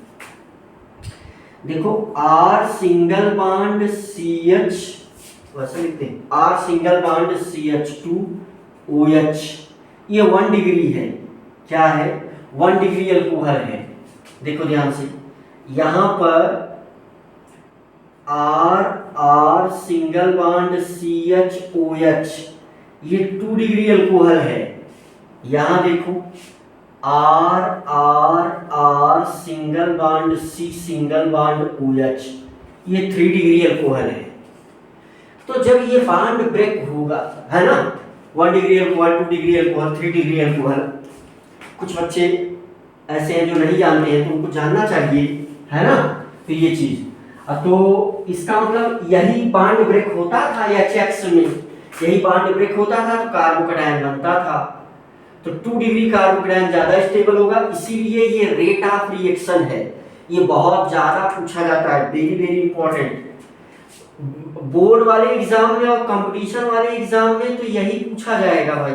देखो R सिंगल बॉन्ड CH वैसे लिखते हैं R सिंगल बॉन्ड CH2OH, ये 1 डिग्री है। क्या है? 1 डिग्री अल्कोहल है। देखो ध्यान से, यहां पर R सिंगल बॉन्ड CHOH, ये 2 डिग्री अल्कोहल है। यहां देखो R single bond C single bond OH, ये 3 डिग्री अल्कोहल है। तो जब ये बॉन्ड ब्रेक होगा, है ना, 1 degree alcohol, 2 degree alcohol, 3 degree alcohol, कुछ बच्चे ऐसे हैं जो नहीं जानते हैं, तो उनको जानना चाहिए, है ना। तो ये चीज, तो इसका मतलब यही बॉन्ड ब्रेक होता था HX में, यही बॉन्ड ब्रेक होता था तो कार्बोकैटायन बनता था। तो 2 डिग्री कार्बोकैटायन ज्यादा स्टेबल होगा, इसीलिए ये रेट ऑफ रिएक्शन है, ये बहुत ज्यादा पूछा जाता है, वेरी वेरी इंपॉर्टेंट। बोर्ड वाले एग्जाम में और कंपटीशन वाले एग्जाम में तो यही पूछा जाएगा भाई,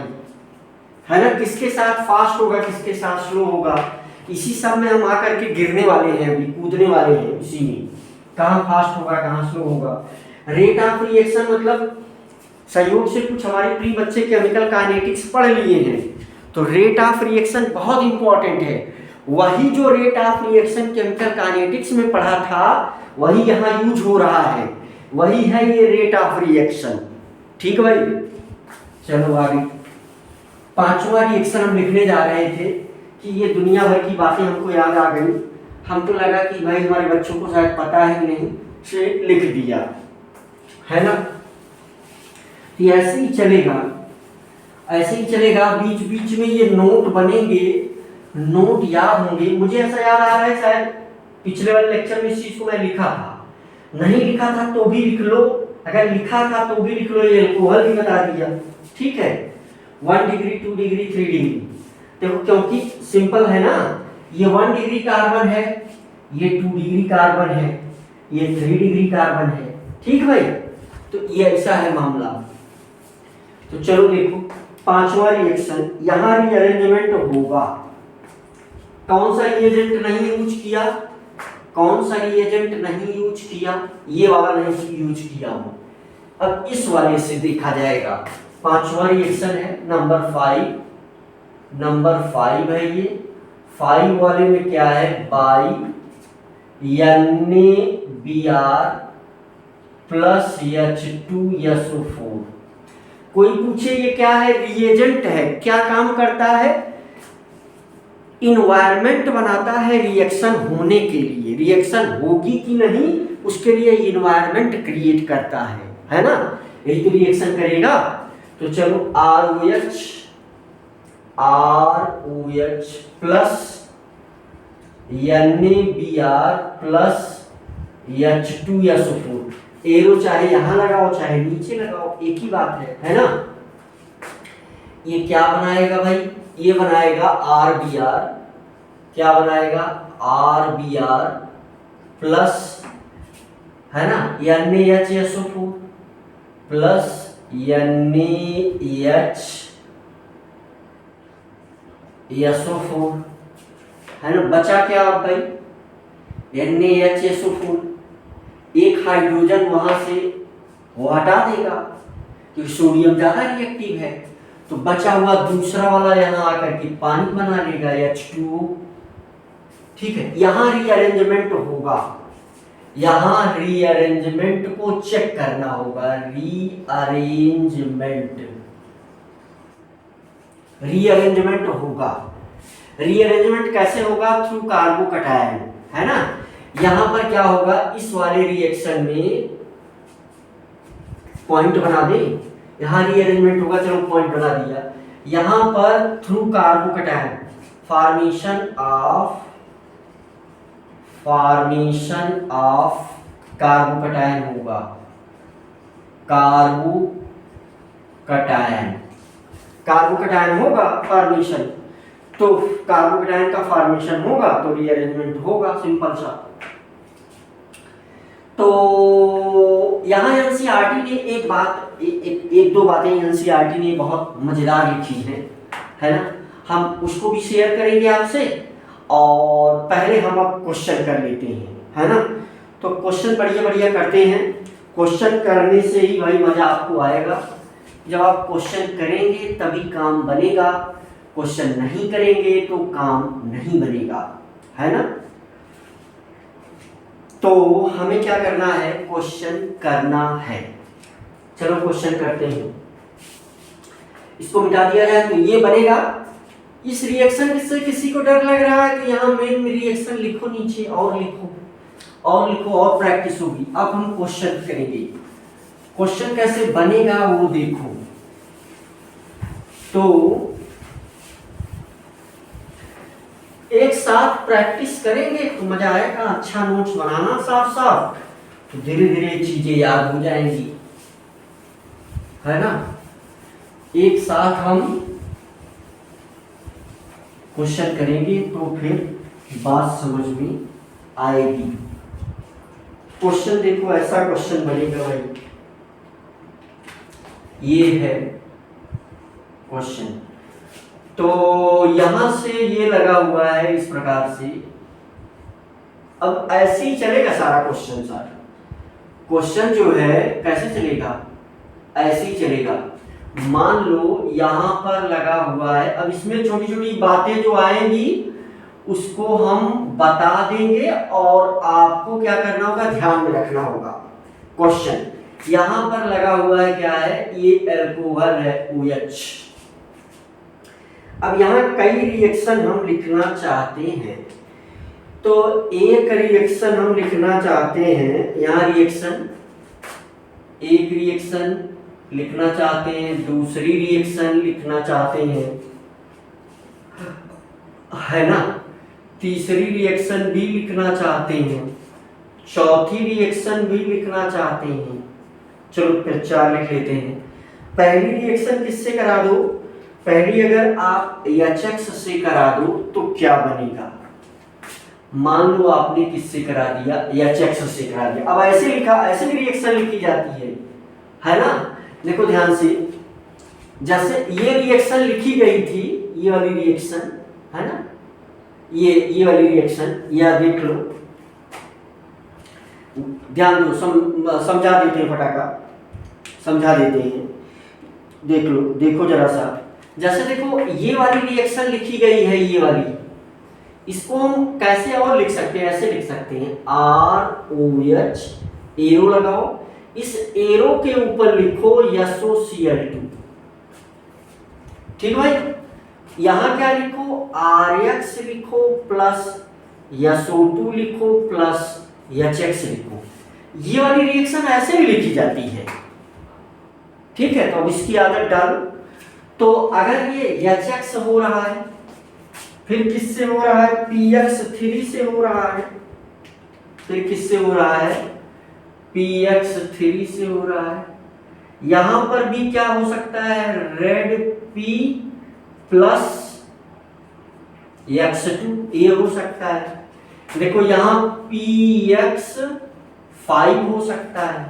है ना, किसके साथ फास्ट होगा, किसके साथ स्लो होगा, इसी सब में हम आकर के गिरने वाले हैं, अभी कूदने वाले हैं इसी में, कहाँ फास्ट होगा कहाँ स्लो होगा। रेट ऑफ रिएक्शन मतलब संयोग से कुछ हमारे प्री बच्चे केमिकल काइनेटिक्स पढ़ लिए हैं, तो रेट ऑफ रिएक्शन बहुत इंपॉर्टेंट है। वही जो rate of reaction chemical kinetics में पढ़ा था वही यहाँ यूज हो रहा है, वही है ये रेट ऑफ रिएक्शन। ठीक भाई, चलो आगे 5वां रिएक्शन हम लिखने जा रहे थे कि ये दुनिया भर की बातें हमको याद आ गई, हमको लगा कि भाई हमारे बच्चों को शायद पता है कि नहीं, से लिख दिया, है ना। तो ऐसे ही चलेगा, ऐसे ही चलेगा, बीच बीच में ये नोट बनेंगे, नोट याद होंगे। मुझे ऐसा याद आ रहा है शायद पिछले वाले लेक्चर में इस चीज को मैं लिखा था, नहीं लिखा था तो भी लिख लो, अगर लिखा था तो भी लिख लो, ये अल्कोहल भी बता दिया। ठीक है, 1 डिग्री 2 डिग्री 3 डिग्री, देखो क्योंकि सिंपल है ना, ये 1 डिग्री कार्बन है, ये 2 डिग्री कार्बन है, ये 3 डिग्री कार्बन है। ठीक भाई, तो ये ऐसा है मामला। तो चलो देखो 5वां रिएक्शन, यहां रीअरेंजमेंट होगा। कौन सा रिएजेंट नहीं यूज किया, कौन सा रिएजेंट नहीं यूज किया, ये वाला नहीं यूज किया हो। अब इस वाले से देखा जाएगा, 5वां रिएक्शन है नंबर 5, नंबर 5 है ये। 5 वाले में क्या है, बाई NaBr प्लस H2SO4। कोई पूछे ये क्या है, रिएजेंट है, क्या काम करता है, इन्वायरमेंट बनाता है रिएक्शन होने के लिए, रिएक्शन होगी कि नहीं उसके लिए इन्वायरमेंट क्रिएट करता है ना, यही तो रिएक्शन करेगा। तो चलो ROH plus NaBr plus H2SO4, arrow चाहे यहां लगाओ चाहे नीचे लगाओ, एक ही बात है ना। ये क्या बनाएगा भाई, ये बनाएगा RBr, क्या बनाएगा RBr प्लस, है ना, NaHSO4 प्लस NaHSO4, है ना। बचा क्या आप भाई, NaHSO4, एक हाइड्रोजन वहां से वो हटा देगा क्योंकि सोडियम ज्यादा रिएक्टिव है, तो बचा हुआ दूसरा वाला यहाँ आकर के पानी बना लेगा H2O। ठीक है, यहाँ रीअरेंजमेंट होगा, यहाँ रीअरेंजमेंट को चेक करना होगा, रीअरेंजमेंट होगा। रीअरेंजमेंट कैसे होगा, थ्रू कार्बोकैटायन, है ना। यहां पर क्या होगा, इस वाले रिएक्शन में पॉइंट बना दे, यहां रीअरेंजमेंट होगा, चलो पॉइंट बना दिया। यहां पर through carbocation formation of carbocation होगा, कार्बोकैटायन होगा फॉर्मेशन, तो कार्बोकैटायन का फॉर्मेशन होगा तो रीअरेंजमेंट होगा, सिंपल सा। तो यहाँ एनसीईआरटी ने एक बात, एक दो बातें एनसीईआरटी ने बहुत मजेदार लिखी है ना, हम उसको भी शेयर करेंगे आपसे। और पहले हम अब क्वेश्चन कर लेते हैं, है ना। तो क्वेश्चन बढ़िया बढ़िया करते हैं। क्वेश्चन करने से ही भाई मजा आपको आएगा। जब आप क्वेश्चन करेंगे तभी काम बनेगा, क्वेश्चन नहीं करेंगे तो काम नहीं बनेगा, है ना। तो हमें क्या करना है, क्वेश्चन करना है। चलो क्वेश्चन करते हैं, इसको मिटा दिया जाए तो ये बनेगा। इस रिएक्शन से किसी को डर लग रहा है तो यहाँ मेन रिएक्शन लिखो नीचे, और लिखो और लिखो, और प्रैक्टिस होगी। अब हम क्वेश्चन करेंगे, क्वेश्चन कैसे बनेगा वो देखो। तो एक साथ प्रैक्टिस करेंगे तो मजा आएगा, अच्छा नोट्स बनाना साफ साफ, तो धीरे धीरे चीजें याद हो जाएंगी, है ना। एक साथ हम क्वेश्चन करेंगे तो फिर बात समझ में आएगी। क्वेश्चन देखो, ऐसा क्वेश्चन बनेगा भाई, ये है क्वेश्चन। तो यहां से ये लगा हुआ है इस प्रकार से। अब ऐसे ही चलेगा सारा क्वेश्चन, सारा क्वेश्चन जो है कैसे चलेगा, ऐसे ही चलेगा। मान लो यहां पर लगा हुआ है, अब इसमें छोटी छोटी बातें जो आएंगी उसको हम बता देंगे और आपको क्या करना होगा, ध्यान में रखना होगा। क्वेश्चन यहां पर लगा हुआ है, क्या है, ये अल्कोहल है OH। अब यहाँ कई रिएक्शन हम लिखना चाहते हैं, तो एक रिएक्शन हम लिखना चाहते हैं, यहाँ रिएक्शन, एक रिएक्शन लिखना चाहते हैं, दूसरी रिएक्शन लिखना चाहते हैं, है ना, तीसरी रिएक्शन भी लिखना चाहते हैं, चौथी रिएक्शन भी लिखना चाहते हैं। चलो फिर 4 लिख लेते हैं। पहली रिएक्शन किससे करा दो, पहली अगर आप HX से करा दो तो क्या बनेगा, मान लो आपने किससे करा दिया, HX से करा दिया। अब ऐसे लिखा, ऐसे भी रिएक्शन लिखी जाती है ना। देखो ध्यान से, जैसे ये रिएक्शन लिखी गई थी, ये वाली रिएक्शन, है ना, ये वाली रिएक्शन, या देख लो, ध्यान दो, समझा देते हैं, फटाका समझा देते हैं। देख लो, देखो जरा सा, जैसे देखो ये वाली रिएक्शन लिखी गई है, ये वाली, इसको हम कैसे और लिख सकते हैं, ऐसे लिख सकते हैं ROH, एरो लगाओ, इस एरो के ऊपर लिखो SOCl2। ठीक भाई, यहां क्या लिखो, RX लिखो प्लस SO2 लिखो प्लस HX लिखो। ये वाली रिएक्शन ऐसे भी लिखी जाती है, ठीक है। तो अब इसकी आदत डालो। तो अगर ये HX हो रहा है, फिर किससे हो रहा है, PX3 से हो रहा है, फिर किससे हो रहा है, PX3 से हो रहा है। यहां पर भी क्या हो सकता है, रेड P प्लस X2, ये हो सकता है। देखो यहां PX5 हो सकता है,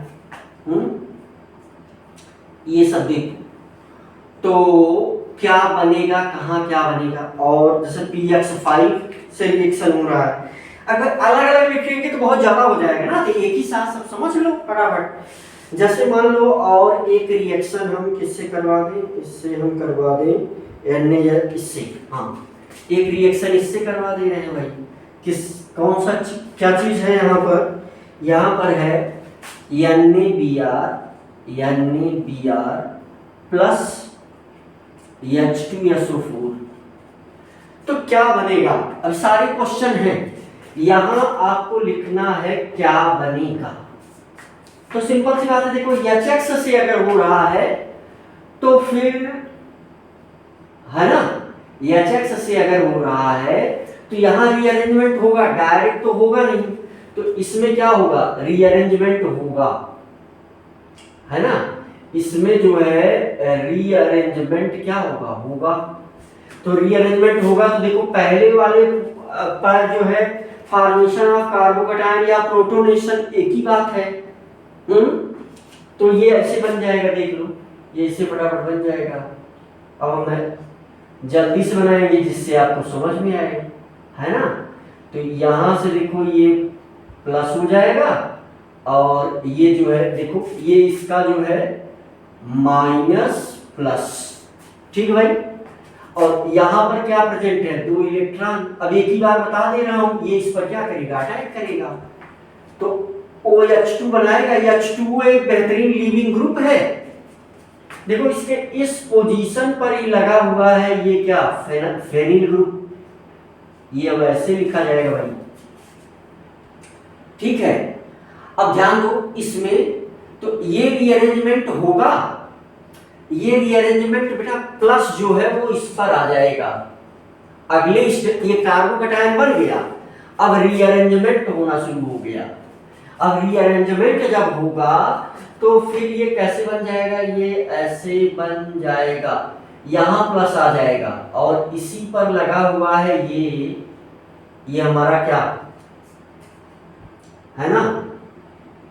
ये सब देखो। तो क्या बनेगा, कहाँ क्या बनेगा, और जैसे PX5 से रिएक्शन हो रहा है, अगर अलग अलग लिखेंगे तो बहुत ज्यादा हो जाएगा ना, तो एक ही साथ सब समझ लो फटाफट। जैसे मान लो और एक रिएक्शन हम किससे करवा दें, इससे हम करवा दें इससे, हाँ एक रिएक्शन इससे करवा दे रहे हैं भाई। किस, कौन सा क्या चीज है यहाँ पर है NaBr प्लस H2SO4। तो क्या बनेगा, अब सारे क्वेश्चन हैं, यहां आपको लिखना है क्या बनेगा। तो सिंपल सी बात है, देखो HX से अगर हो रहा है तो फिर, है ना, HX से अगर हो रहा है तो यहां रीअरेंजमेंट होगा, डायरेक्ट तो होगा नहीं, तो इसमें क्या होगा, रीअरेंजमेंट होगा, है ना। इसमें जो है रीअरेंजमेंट क्या होगा। तो रीअरेंजमेंट होगा तो देखो पहले वाले पर जो है फॉर्मेशन ऑफ कार्बोकैटायन या प्रोटोनेशन एक ही बात है। तो ये ऐसे बन जाएगा, देख लो ये इससे फटाफट बन जाएगा। अब हम जल्दी से बनाएंगे जिससे आपको समझ में आए, है ना। तो यहां से देखो ये प्लस हो जाएगा और ये जो है देखो ये इसका जो है माइनस प्लस, ठीक है भाई। और यहाँ पर क्या प्रेजेंट है, 2 इलेक्ट्रॉन। अब एक ही बार बता दे रहा हूं, ये इस पर क्या करेगा, अटैक करेगा, तो OH2 बनाएगा। H2 एक बेहतरीन लीविंग ग्रुप है। देखो इसके इस पोजीशन पर ही लगा हुआ है ये क्या, फेनिल ग्रुप। ये अब ऐसे लिखा जाएगा भाई, ठीक है। अब ध्यान दो इसमें, तो ये रीअरेंजमेंट होगा, ये रीअरेंजमेंट बेटा प्लस जो है वो इस पर आ जाएगा अगले ये कार्बोकैटायन बन गया। अब रीअरेंजमेंट होना शुरू हो गया। अब रीअरेंजमेंट जब होगा तो फिर ये कैसे बन जाएगा, ये ऐसे बन जाएगा, यहां प्लस आ जाएगा और इसी पर लगा हुआ है ये हमारा क्या है ना,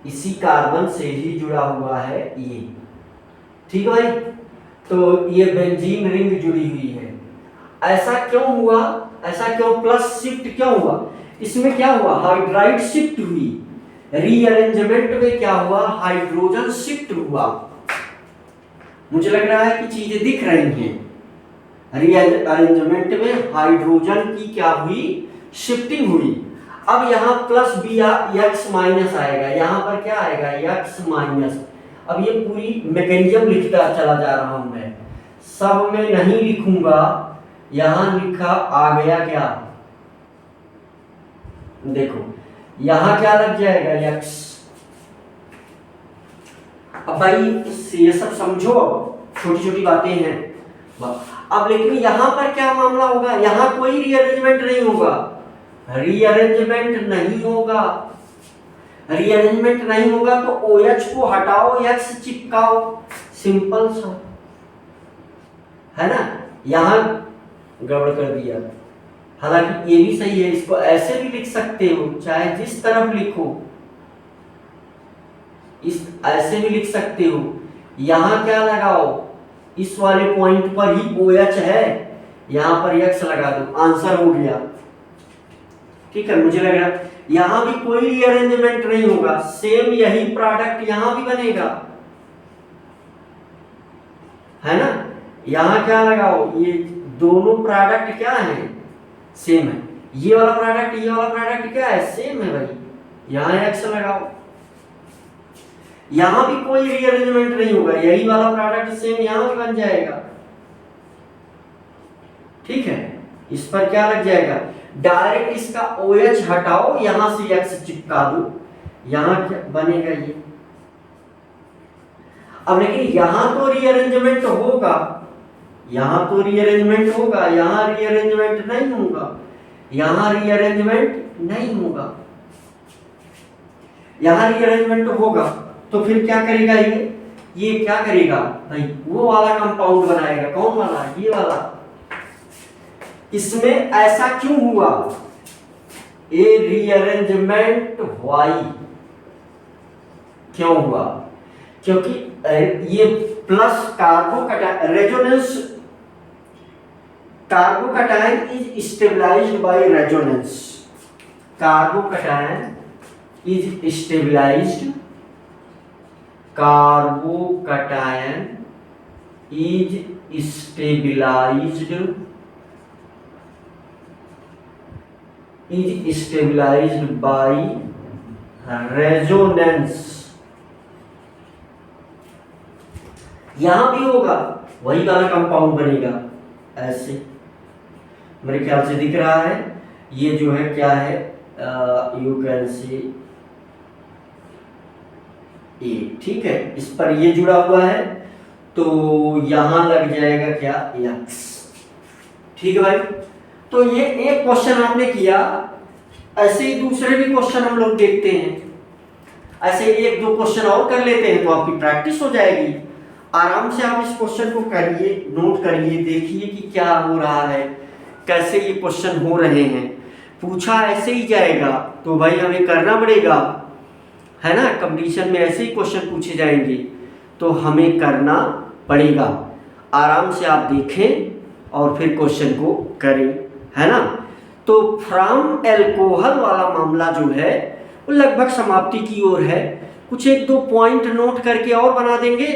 इसी कार्बन से ही जुड़ा हुआ है ये, ठीक है भाई। तो ये बेंजीन रिंग जुड़ी हुई है। ऐसा क्यों हुआ, ऐसा क्यों प्लस शिफ्ट क्यों हुआ, इसमें क्या हुआ, हाइड्राइड शिफ्ट हुई। रीअरेंजमेंट में क्या हुआ, हाइड्रोजन शिफ्ट हुआ। मुझे लग रहा है कि चीजें दिख रही हैं। रीअरेंजमेंट में हाइड्रोजन की क्या हुई, शिफ्टिंग हुई। अब यहाँ प्लस बी या एक्स माइनस आएगा, यहाँ पर क्या आएगा, एक्स माइनस। अब ये पूरी मैकेनिज्म लिखता चला जा रहा हूं मैं, सब में नहीं लिखूंगा। यहां लिखा आ गया क्या, देखो यहां क्या लग जाएगा, एक्स। अब भाई ये सब समझो, छोटी छोटी बातें हैं। अब लेकिन यहां पर क्या मामला होगा, यहां कोई रीअरेंजमेंट नहीं होगा, रीअरेंजमेंट नहीं होगा, रीअरेंजमेंट नहीं होगा तो OH को हटाओ, X चिपकाओ, सिंपल सा है ना। यहां गड़बड़ कर दिया, हालांकि ये भी सही है, इसको ऐसे भी लिख सकते हो, चाहे जिस तरफ लिखो, इस ऐसे भी लिख सकते हो। यहां क्या लगाओ, इस वाले पॉइंट पर ही OH है, यहां पर X लगा दो, आंसर हो गया, ठीक है। मुझे लग रहा यहां भी कोई रीअरेंजमेंट नहीं होगा, सेम यही प्रोडक्ट यहां भी बनेगा, है ना। यहां क्या लगाओ, ये दोनों प्रोडक्ट क्या है, सेम है। ये वाला प्रोडक्ट, ये वाला प्रोडक्ट क्या है, सेम है भाई, यहां X लगाओ। यहां भी कोई रीअरेंजमेंट नहीं होगा, यही वाला प्रोडक्ट सेम यहां भी बन जाएगा, ठीक है। इस पर क्या लग जाएगा, डायरेक्ट इसका OH हटाओ, यहां से X चिपका दो, यहां क्या बनेगा ये। अब लेकिन यहां तो रीअरेंजमेंट होगा, यहां तो रीअरेंजमेंट होगा, यहां रीअरेंजमेंट नहीं होगा, यहां रीअरेंजमेंट नहीं होगा, यहां रीअरेंजमेंट होगा। तो फिर क्या करेगा ये क्या करेगा भाई, वो वाला कंपाउंड बनाएगा, कौन वाला, ये वाला। इसमें ऐसा क्यों हुआ, ए रीअरेंजमेंट वाई क्यों हुआ, क्योंकि ये plus carbocation resonance, carbocation is stabilized by resonance, carbocation is stabilized, carbocation is stabilized, is stabilized by resonance। यहां भी होगा, वही वाला कंपाउंड बनेगा, ऐसे मेरे ख्याल से दिख रहा है। ये जो है क्या है, यू कैन सी ए, ठीक है। इस पर ये जुड़ा हुआ है, तो यहां लग जाएगा क्या, X, ठीक है भाई। तो ये एक क्वेश्चन आपने किया, ऐसे ही दूसरे भी क्वेश्चन हम लोग देखते हैं, ऐसे एक दो क्वेश्चन और कर लेते हैं तो आपकी प्रैक्टिस हो जाएगी। आराम से आप इस क्वेश्चन को करिए, नोट करिए, देखिए कि क्या हो रहा है, कैसे ये क्वेश्चन हो रहे हैं। पूछा ऐसे ही जाएगा तो भाई हमें करना पड़ेगा, है ना। कंपटीशन में ऐसे ही क्वेश्चन पूछे जाएंगे तो हमें करना पड़ेगा। आराम से आप देखें और फिर क्वेश्चन को करें, है ना। तो फ्रॉम एल्कोहल वाला मामला जो है वो लगभग समाप्ति की ओर है। कुछ एक दो पॉइंट नोट करके और बना देंगे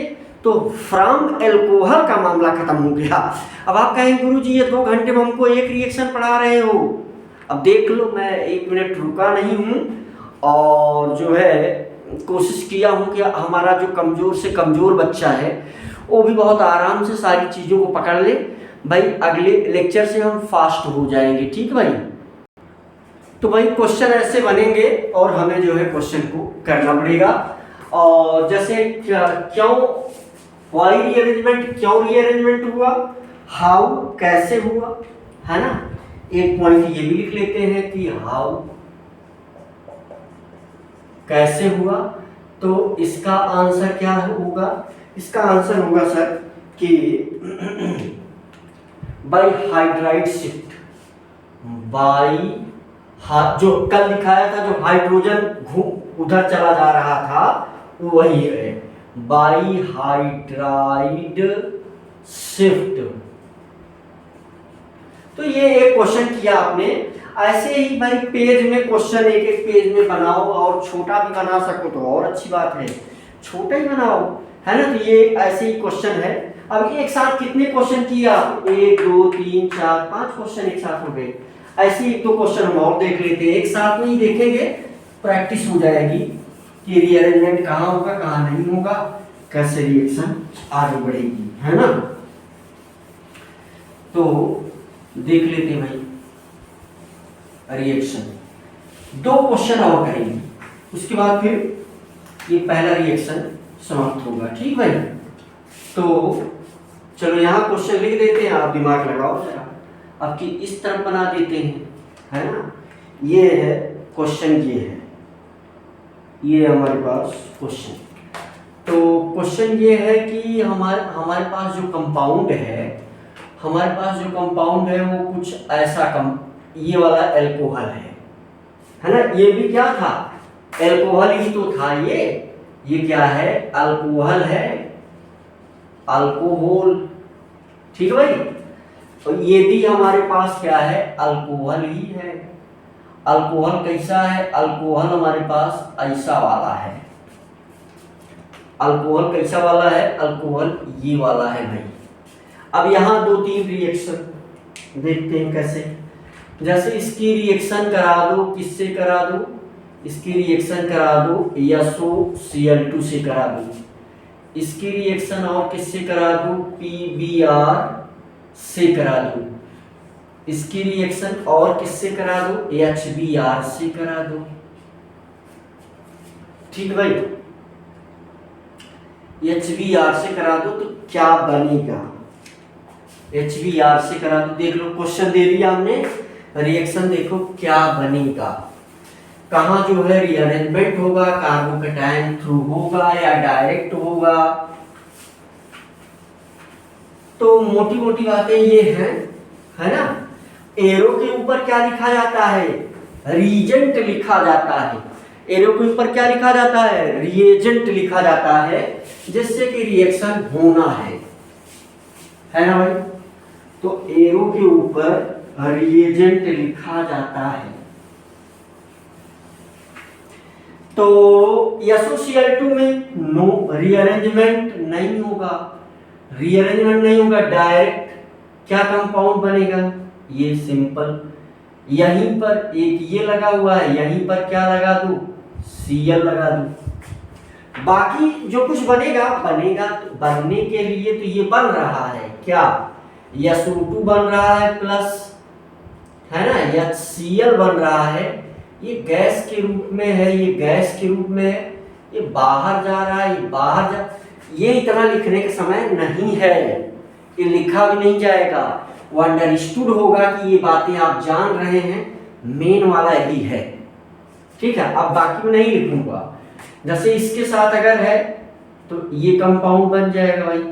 तो फ्रॉम एल्कोहल का मामला खत्म हो गया। अब आप कहेंगे गुरुजी ये 2 घंटे में हमको एक रिएक्शन पढ़ा रहे हो। अब देख लो, मैं 1 मिनट रुका नहीं हूँ और जो है कोशिश किया हूँ कि हमारा जो कमज़ोर से कमज़ोर बच्चा है वो भी बहुत आराम से सारी चीज़ों को पकड़ ले। भाई अगले लेक्चर से हम फास्ट हो जाएंगे, ठीक भाई। तो भाई क्वेश्चन ऐसे बनेंगे और हमें जो है क्वेश्चन को करना पड़ेगा। और जैसे क्यों, वाई रीअरेंजमेंट, क्यों रीअरेंजमेंट हुआ, हाउ कैसे हुआ, है ना। एक पॉइंट ये भी लिख लेते हैं कि हाउ कैसे हुआ। तो इसका आंसर क्या होगा, इसका आंसर होगा सर कि बाई हाइड्राइड शिफ्ट, बाई जो कल दिखाया था जो हाइड्रोजन उधर चला जा रहा था वो वही है, बाई हाइड्राइड शिफ्ट। तो ये एक क्वेश्चन किया आपने। ऐसे ही भाई पेज में क्वेश्चन एक एक पेज में बनाओ, और छोटा भी बना सको तो और अच्छी बात है, छोटा ही बनाओ, है ना। तो ये ऐसे ही क्वेश्चन है। अब एक साथ कितने क्वेश्चन किए आप, 1 2 3 4 5 क्वेश्चन एक साथ हो गए। ऐसे ही 1 2 क्वेश्चन हम और देख लेते हैं, एक साथ में ही देखेंगे, प्रैक्टिस हो जाएगी कि रीअरेंजमेंट कहाँ होगा कहाँ नहीं होगा, कैसे रिएक्शन आगे बढ़ेगी, है ना। तो देख लेते हैं भाई रिएक्शन, 2 क्वेश्चन और करेंगे, उसके बाद फिर ये पहला रिएक्शन समाप्त होगा, ठीक भाई। तो चलो यहाँ क्वेश्चन लिख देते हैं, आप दिमाग लगाओ जरा। अब कि इस तरफ बना देते हैं, है ना। ये है क्वेश्चन, ये है, ये हमारे पास क्वेश्चन। तो क्वेश्चन ये है कि हमारे पास जो कंपाउंड है, हमारे पास जो कंपाउंड है वो कुछ ऐसा ये वाला एल्कोहल है ना। ये भी क्या था, एल्कोहल ही तो था। ये क्या है, अल्कोहल है, अल्कोहल, ठीक है भाई। और ये भी हमारे पास क्या है, अल्कोहल ही है। अल्कोहल कैसा है, अल्कोहल हमारे पास ऐसा वाला है। अल्कोहल कैसा वाला है, अल्कोहल ये वाला है भाई। अब यहाँ 2-3 रिएक्शन देखते हैं कैसे। जैसे इसकी रिएक्शन करा दो, किससे करा दो, इसकी रिएक्शन करा दो SOCl2 से करा दो। इसकी रिएक्शन और किससे करा दो, PBr से करा दो। इसकी रिएक्शन और किससे करा दो, HBr से करा दो, ठीक भाई। HBr से करा दो तो क्या बनेगा, HBr से करा दो। देख लो क्वेश्चन दे दिया हमने, रिएक्शन देखो क्या बनेगा। कहाँ जो है रीअरेंजमेंट होगा, कार्बोकैटायन थ्रू होगा या डायरेक्ट होगा। तो मोटी मोटी बातें ये हैं, है ना। एरो के ऊपर क्या लिखा जाता है, रीजेंट लिखा जाता है। एरो के ऊपर क्या लिखा जाता है, रिएजेंट लिखा जाता है, जिससे कि रिएक्शन होना है ना भाई। तो एरो के ऊपर रिएजेंट लिखा जाता है। तो SOCl2 में नो रीअरेंजमेंट नहीं होगा, रीअरेंजमेंट नहीं होगा, डायरेक्ट क्या कंपाउंड बनेगा, ये सिंपल। यहीं पर एक ये लगा हुआ है, यहीं पर क्या लगा दूं, Cl लगा दूं। बाकी जो कुछ बनेगा तो बनने के लिए तो ये बन रहा है क्या, SO2 बन रहा है प्लस, है ना, HCl बन रहा है। ये गैस के रूप में है, ये गैस के रूप में है, ये बाहर जा रहा है, ये बाहर जा, ये इतना लिखने का समय नहीं है, ये लिखा भी नहीं जाएगा। वो अंडरस्टूड होगा कि ये बातें आप जान रहे हैं, मेन वाला यही है, ठीक है। अब बाकी में नहीं लिखूंगा। जैसे इसके साथ अगर है तो ये कंपाउंड बन जाएगा भाई,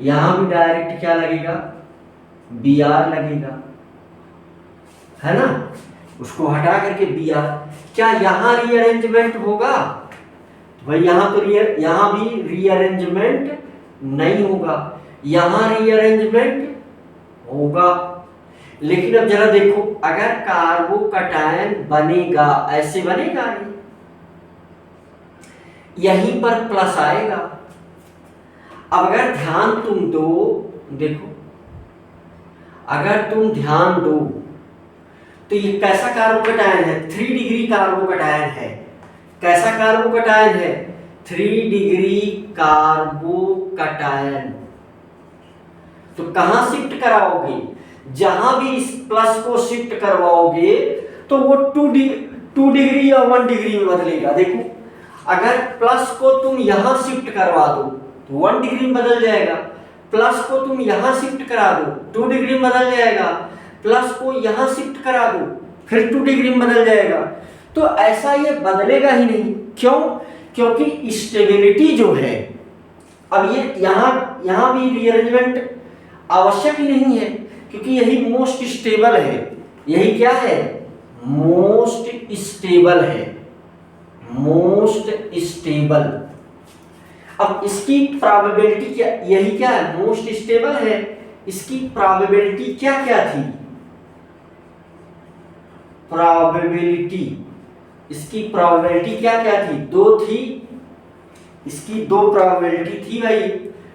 यहां भी डायरेक्ट क्या लगेगा, Br लगेगा, है ना। उसको हटा करके Br, क्या यहां रीअरेंजमेंट होगा भाई, यहां तो यहां भी रीअरेंजमेंट नहीं होगा, यहां रीअरेंजमेंट होगा। लेकिन अब जरा देखो, अगर कार्बोकैटायन बनेगा, ऐसे बनेगा, यहीं पर प्लस आएगा। अब अगर ध्यान तुम दो, देखो अगर तुम ध्यान दो तो ये कैसा कार्बोकैटायन है? 3 डिग्री कार्बोकैटायन है। कैसा कार्बोकैटायन है? 3 डिग्री कार्बोकैटायन। तो कहां शिफ्ट कराओगे? जहां भी इस प्लस को शिफ्ट करवाओगे तो वो 2 डिग्री या 1 डिग्री में बदलेगा। देखो, अगर प्लस को तुम यहां शिफ्ट करवा दो तो 1 डिग्री में बदल जाएगा। प्लस को तुम यहां शिफ्ट करा दो 2 डिग्री में बदल जाएगा। प्लस को यहां शिफ्ट करा दो फिर 2 डिग्री में बदल जाएगा। तो ऐसा ये बदलेगा ही नहीं। क्यों? क्योंकि स्टेबिलिटी जो है, अब ये यहां भी रीअरेंजमेंट आवश्यक ही नहीं है, क्योंकि यही मोस्ट स्टेबल है। यही क्या है? मोस्ट स्टेबल है, मोस्ट स्टेबल। अब इसकी प्रोबेबिलिटी क्या? यही क्या है? मोस्ट स्टेबल है। इसकी प्रोबेबिलिटी क्या क्या थी? प्रोबेबिलिटी, इसकी प्रोबेबिलिटी क्या क्या थी? 2 थी। इसकी 2 प्रोबेबिलिटी थी भाई।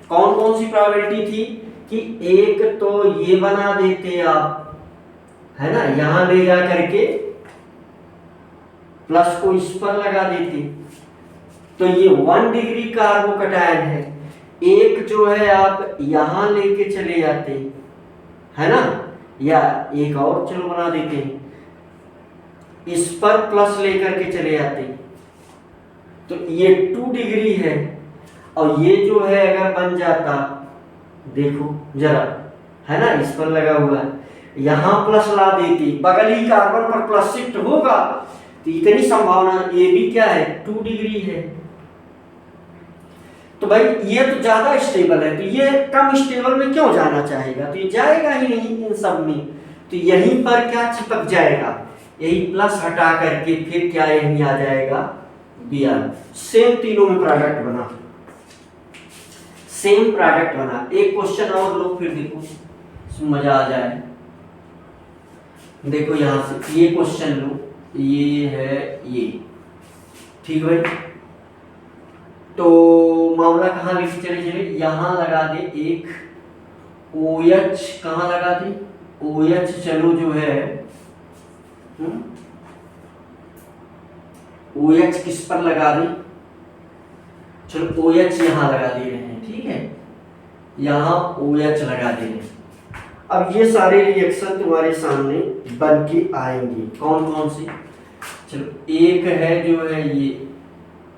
कौन कौन सी प्रोबेबिलिटी थी? कि एक तो ये बना देते आप, है ना, यहां ले जा करके प्लस को इस पर लगा देते, तो ये 1 डिग्री कार्बोकैटायन है। एक जो है आप यहां लेके चले जाते, है ना, या एक और चलो बना देते हैं, इस पर प्लस लेकर के चले जाते, तो ये 2 डिग्री है। और ये जो है अगर बन जाता, देखो जरा, है ना, इस पर लगा हुआ है, यहां प्लस ला देती, बगल ही कार्बन पर प्लस शिफ्ट होगा, तो इतनी संभावना, ये भी क्या है? 2 डिग्री है। तो भाई ये तो ज्यादा स्टेबल है, तो ये कम स्टेबल में क्यों जाना चाहेगा? तो ये जाएगा ही नहीं इन सब में। तो यहीं पर क्या चिपक जाएगा? यही प्लस हटा करके फिर क्या यहीं आ जाएगा? Br। सेम तीनों में प्रोडक्ट बना, सेम प्रोडक्ट बना। एक क्वेश्चन और लो, फिर देखो मजा आ जाए। देखो यहां से ये क्वेश्चन लो, ये है ये, ठीक भाई। तो मामला कहाँ लेके चले? यहां लगा दे एक OH, कहाँ लगा दे? OH चलो जो है OH किस पर लगा दे? चलो OH यहां लगा दे रहे हैं, ठीक है, यहां OH लगा दे रहे हैं। अब ये सारे रिएक्शन तुम्हारे सामने बन के आएंगे। कौन कौन से? चलो एक है जो है ये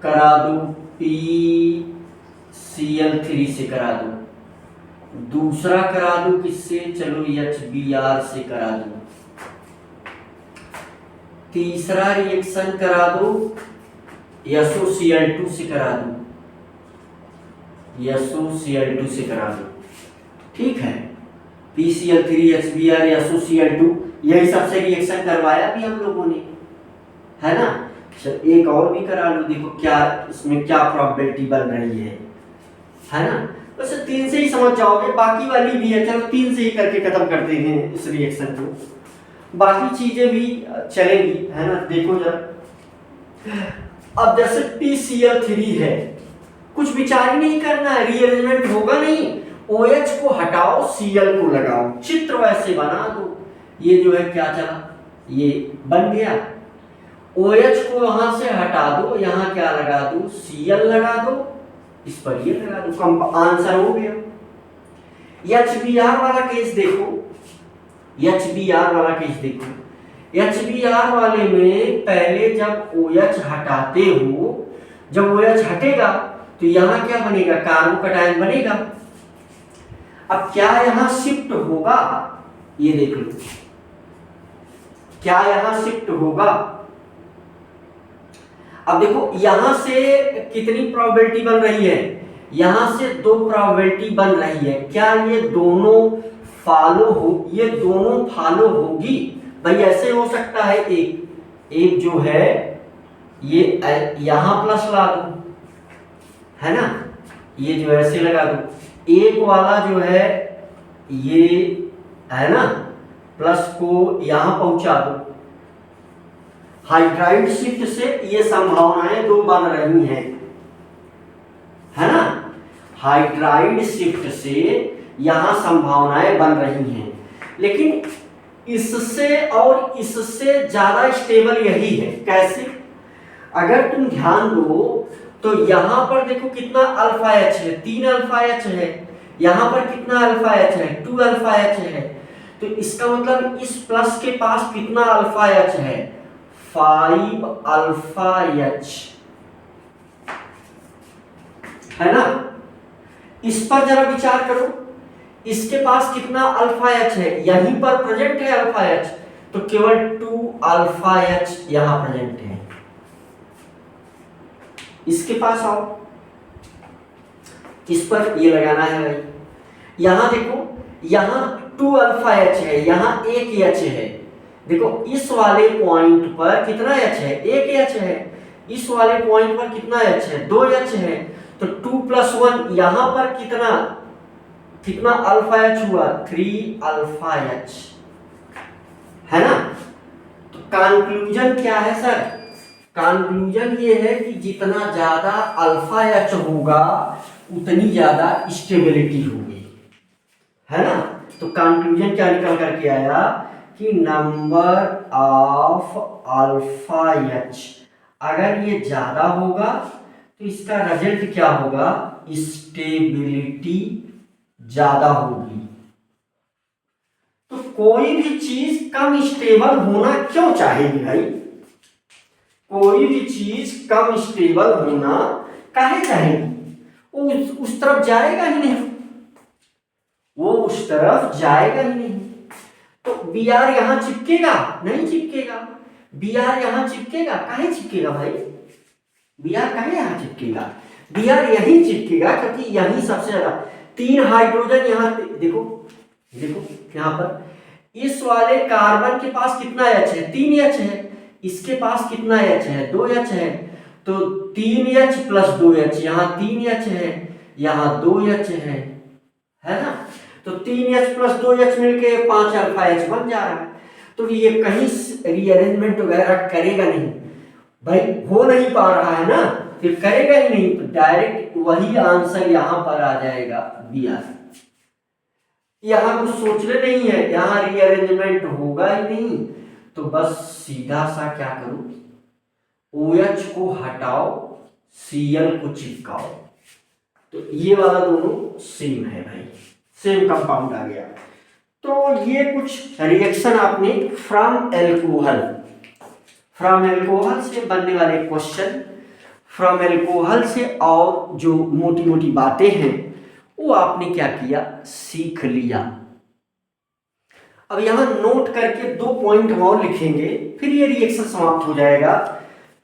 करा दो, PCl3 से करा दो। दूसरा करा दो किससे? चलो HBr से करा दो। तीसरा रिएक्शन करा दो SOCl2 से करा दो, SOCl2 से करा दो, ठीक है। PCl3 HBr SOCl2, यही सबसे रिएक्शन करवाया भी हम लोगों ने, है ना। चल एक और भी करा लो, देखो क्या इसमें क्या प्रोबेबिलिटी बन रही है ना। बस 3 से ही समझ जाओगे, बाकी वाली भी है, चलो 3 से ही करके खत्म करते हैं इस रिएक्शन को, बाकी चीजें भी चलेंगी, है ना। देखो जरा, अब जैसे PCl3 है, कुछ विचार ही नहीं करना है, रीअरेंजमेंट होगा नहीं, OH को हटाओ, Cl को लगाओ, चित्र वैसे बना दो। ये जो है क्या चला, ये बन गया। OH को वहां से हटा दो, यहां क्या लगा दो? Cl लगा दो, इस पर ये लगा दो, कम आंसर हो गया। HBr वाला केस देखो, HBr वाला केस देखो। HBr वाले में पहले जब OH हटाते हो, जब OH हटेगा तो यहां क्या बनेगा? कार्बोकैटायन बनेगा। अब क्या यहां शिफ्ट होगा? ये देख लो, क्या यहां शिफ्ट होगा? अब देखो यहां से कितनी प्रोबेबिलिटी बन रही है? यहां से 2 प्रोबेबिलिटी बन रही है। क्या ये दोनों फॉलो हो? ये दोनों फॉलो होगी भाई। ऐसे हो सकता है, एक जो है ये यहां प्लस ला दो, है ना, ये जो ऐसे लगा दो। एक वाला जो है ये, है ना, प्लस को यहां पहुंचा दो। हाइड्राइड शिफ्ट से ये संभावनाएं दो बन रही हैं, है ना। हाइड्राइड शिफ्ट से यहां संभावनाएं बन रही हैं, लेकिन इससे और इससे ज्यादा स्टेबल यही है। कैसे? अगर तुम ध्यान दो तो यहां पर देखो कितना अल्फा एच है, 3 अल्फा एच है। यहां पर कितना अल्फा एच है, 2 अल्फा एच है। तो इसका मतलब इस प्लस के पास कितना अल्फा एच है, 5 अल्फा एच, है ना। इस पर जरा विचार करो, इसके पास कितना अल्फा एच है, यहीं पर प्रेजेंट है अल्फा एच, तो केवल 2 अल्फा एच यहां प्रेजेंट है। इसके पास आओ, इस पर ये लगाना है भाई। यहां देखो, यहां 2 अल्फा एच है, यहां 1 एच है। देखो इस वाले पॉइंट पर कितना एच है, 1 एच है। इस वाले पॉइंट पर कितना एच है, 2 एच है। तो 2 + 1 यहां पर कितना कितना अल्फा एच हुआ, 3 अल्फा एच, है ना। तो कंक्लूजन क्या है सर? कंक्लूजन ये है कि जितना ज्यादा अल्फा एच होगा उतनी ज्यादा स्टेबिलिटी होगी, है ना। तो कंक्लूजन क्या निकल करके आया कि नंबर ऑफ अल्फा एच अगर ये ज्यादा होगा तो इसका रिजल्ट क्या होगा, स्टेबिलिटी ज्यादा होगी। तो कोई भी चीज कम स्टेबल होना क्यों चाहेगी भाई? कोई भी चीज कम स्टेबल होना काहे चाहेगी? वो उस तरफ जाएगा ही नहीं, वो उस तरफ जाएगा ही नहीं। तो बी आर यहां चिपकेगा? नहीं चिपकेगा। बी आर यहां चिपकेगा? काहे चिपकेगा भाई? बी आर काहे यहां चिपकेगा? बी आर यही चिपकेगा क्योंकि यही सबसे ज्यादा 3 हाइड्रोजन यहां देखो, देखो यहां पर इस वाले कार्बन के पास कितना एच है, 3 एच है। इसके पास कितना एच है, 2 एच है। तो 3 एच + 2 एच, यहाँ 3 एच है, यहाँ 2 एच है ना। तो 3 एच + 2 एच मिलके 5 अल्फा एच बन जा रहा है। तो ये कहीं रीअरेंजमेंट वगैरह करेगा नहीं भाई, हो नहीं पा रहा है ना, फिर करेगा ही नहीं, तो डायरेक्ट वही आंसर यहां पर आ जाएगा बी आर। यहां कुछ सोचने नहीं है, यहां रीअरेंजमेंट होगा ही नहीं। तो बस सीधा सा क्या करो, OH को हटाओ, Cl को चिपकाओ। तो ये वाला दोनों सेम है भाई, सेम कंपाउंड आ गया। तो ये कुछ रिएक्शन आपने फ्रॉम एल्कोहल से बनने वाले क्वेश्चन, फ्रॉम एल्कोहल से और जो मोटी मोटी बातें हैं वो आपने क्या किया, सीख लिया। अब यहां नोट करके 2 पॉइंट और लिखेंगे, फिर ये रिएक्शन समाप्त हो जाएगा।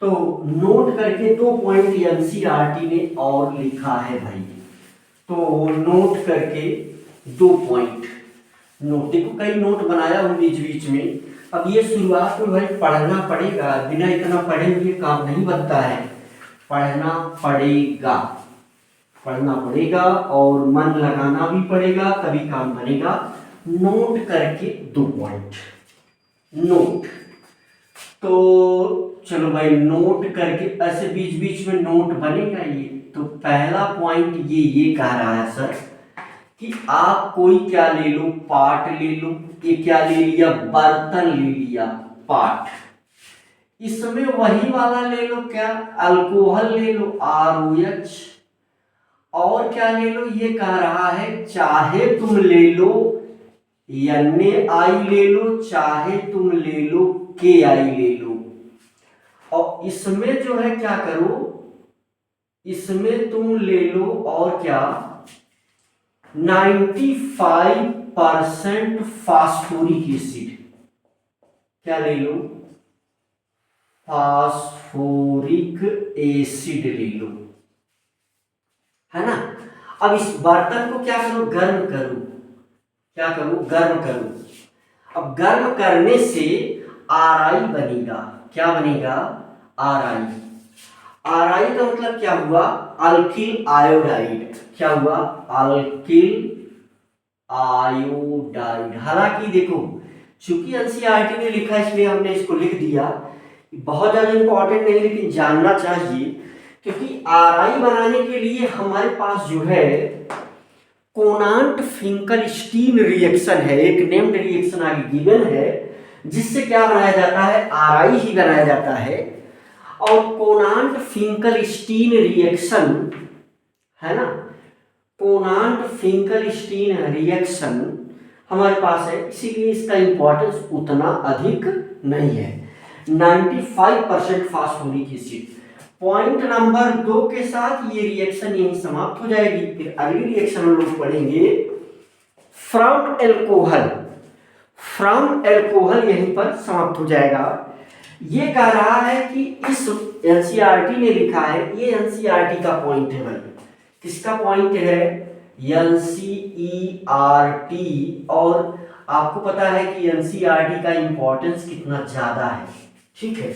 तो नोट करके 2 पॉइंट एनसीईआरटी ने और लिखा है भाई। तो नोट करके 2 पॉइंट नोट, देखो कई नोट बनाया हूं बीच बीच में। अब ये शुरुआत में भाई पढ़ना पड़ेगा, बिना इतना पढ़े हुए काम नहीं बनता है, पढ़ना पड़ेगा, पढ़ना पड़ेगा और मन लगाना भी पड़ेगा, तभी काम बनेगा। नोट करके 2 पॉइंट नोट। तो चलो भाई नोट करके ऐसे बीच बीच में नोट बनेगा ये। तो पहला पॉइंट ये कह रहा है सर कि आप कोई क्या ले लो, पाट ले लो। ये क्या ले लिया, बर्तन ले लिया, पाट। इसमें वही वाला ले लो, क्या अल्कोहल ले लो, ROH। और क्या ले लो, ये कह रहा है चाहे तुम ले लो NaI ले लो, चाहे तुम ले लो KI ले लो। और इसमें जो है क्या करो, इसमें तुम ले लो और क्या 95% फास्फोरिक एसिड, क्या ले लो, फास्फोरिक एसिड ले लो, है ना। अब इस बर्तन को क्या करो, गर्म करो, क्या करो, गर्म करो। अब गर्म करने से RI बनेगा, क्या बनेगा, RI। RI का मतलब क्या हुआ, अल्किल आयोडाइड। क्या हुआ, अल्किल आयोडाइड। हालांकि देखो चूंकि एनसीईआरटी ने लिखा इसलिए हमने इसको लिख दिया। बहुत ज़्यादा इंपॉर्टेंट नहीं लेकिन जानना चाहिए, क्योंकि आरआई बनाने के लिए हमारे पास जो है कोनांट फिंकलस्टीन रिएक्शन है, एक नेम्ड रिएक्शन आगे गिवन है, जिससे क्या बनाया जाता है, आरआई ही बनाया जाता है। और कोनांट फिंकलस्टीन रिएक्शन है ना, कोनांट फिंकलस्टीन रिएक्शन हमारे पास है, इसीलिए इसका इंपॉर्टेंस उतना अधिक नहीं है। 95% फास्फोरिक एसिड। पॉइंट नंबर 2 के साथ ये रिएक्शन यहीं समाप्त हो जाएगी। फिर अगली रिएक्शन हम लोग पढ़ेंगे फ्रॉम एल्कोहल। फ्रॉम एल्कोहल यहीं पर समाप्त हो जाएगा। ये कह रहा है कि इस एनसीईआरटी ने लिखा है, ये एनसीईआरटी का पॉइंट है भाई। किसका पॉइंट है? एनसीईआरटी। और आपको पता है कि एनसीईआरटी का इंपॉर्टेंस कितना ज्यादा है, ठीक है।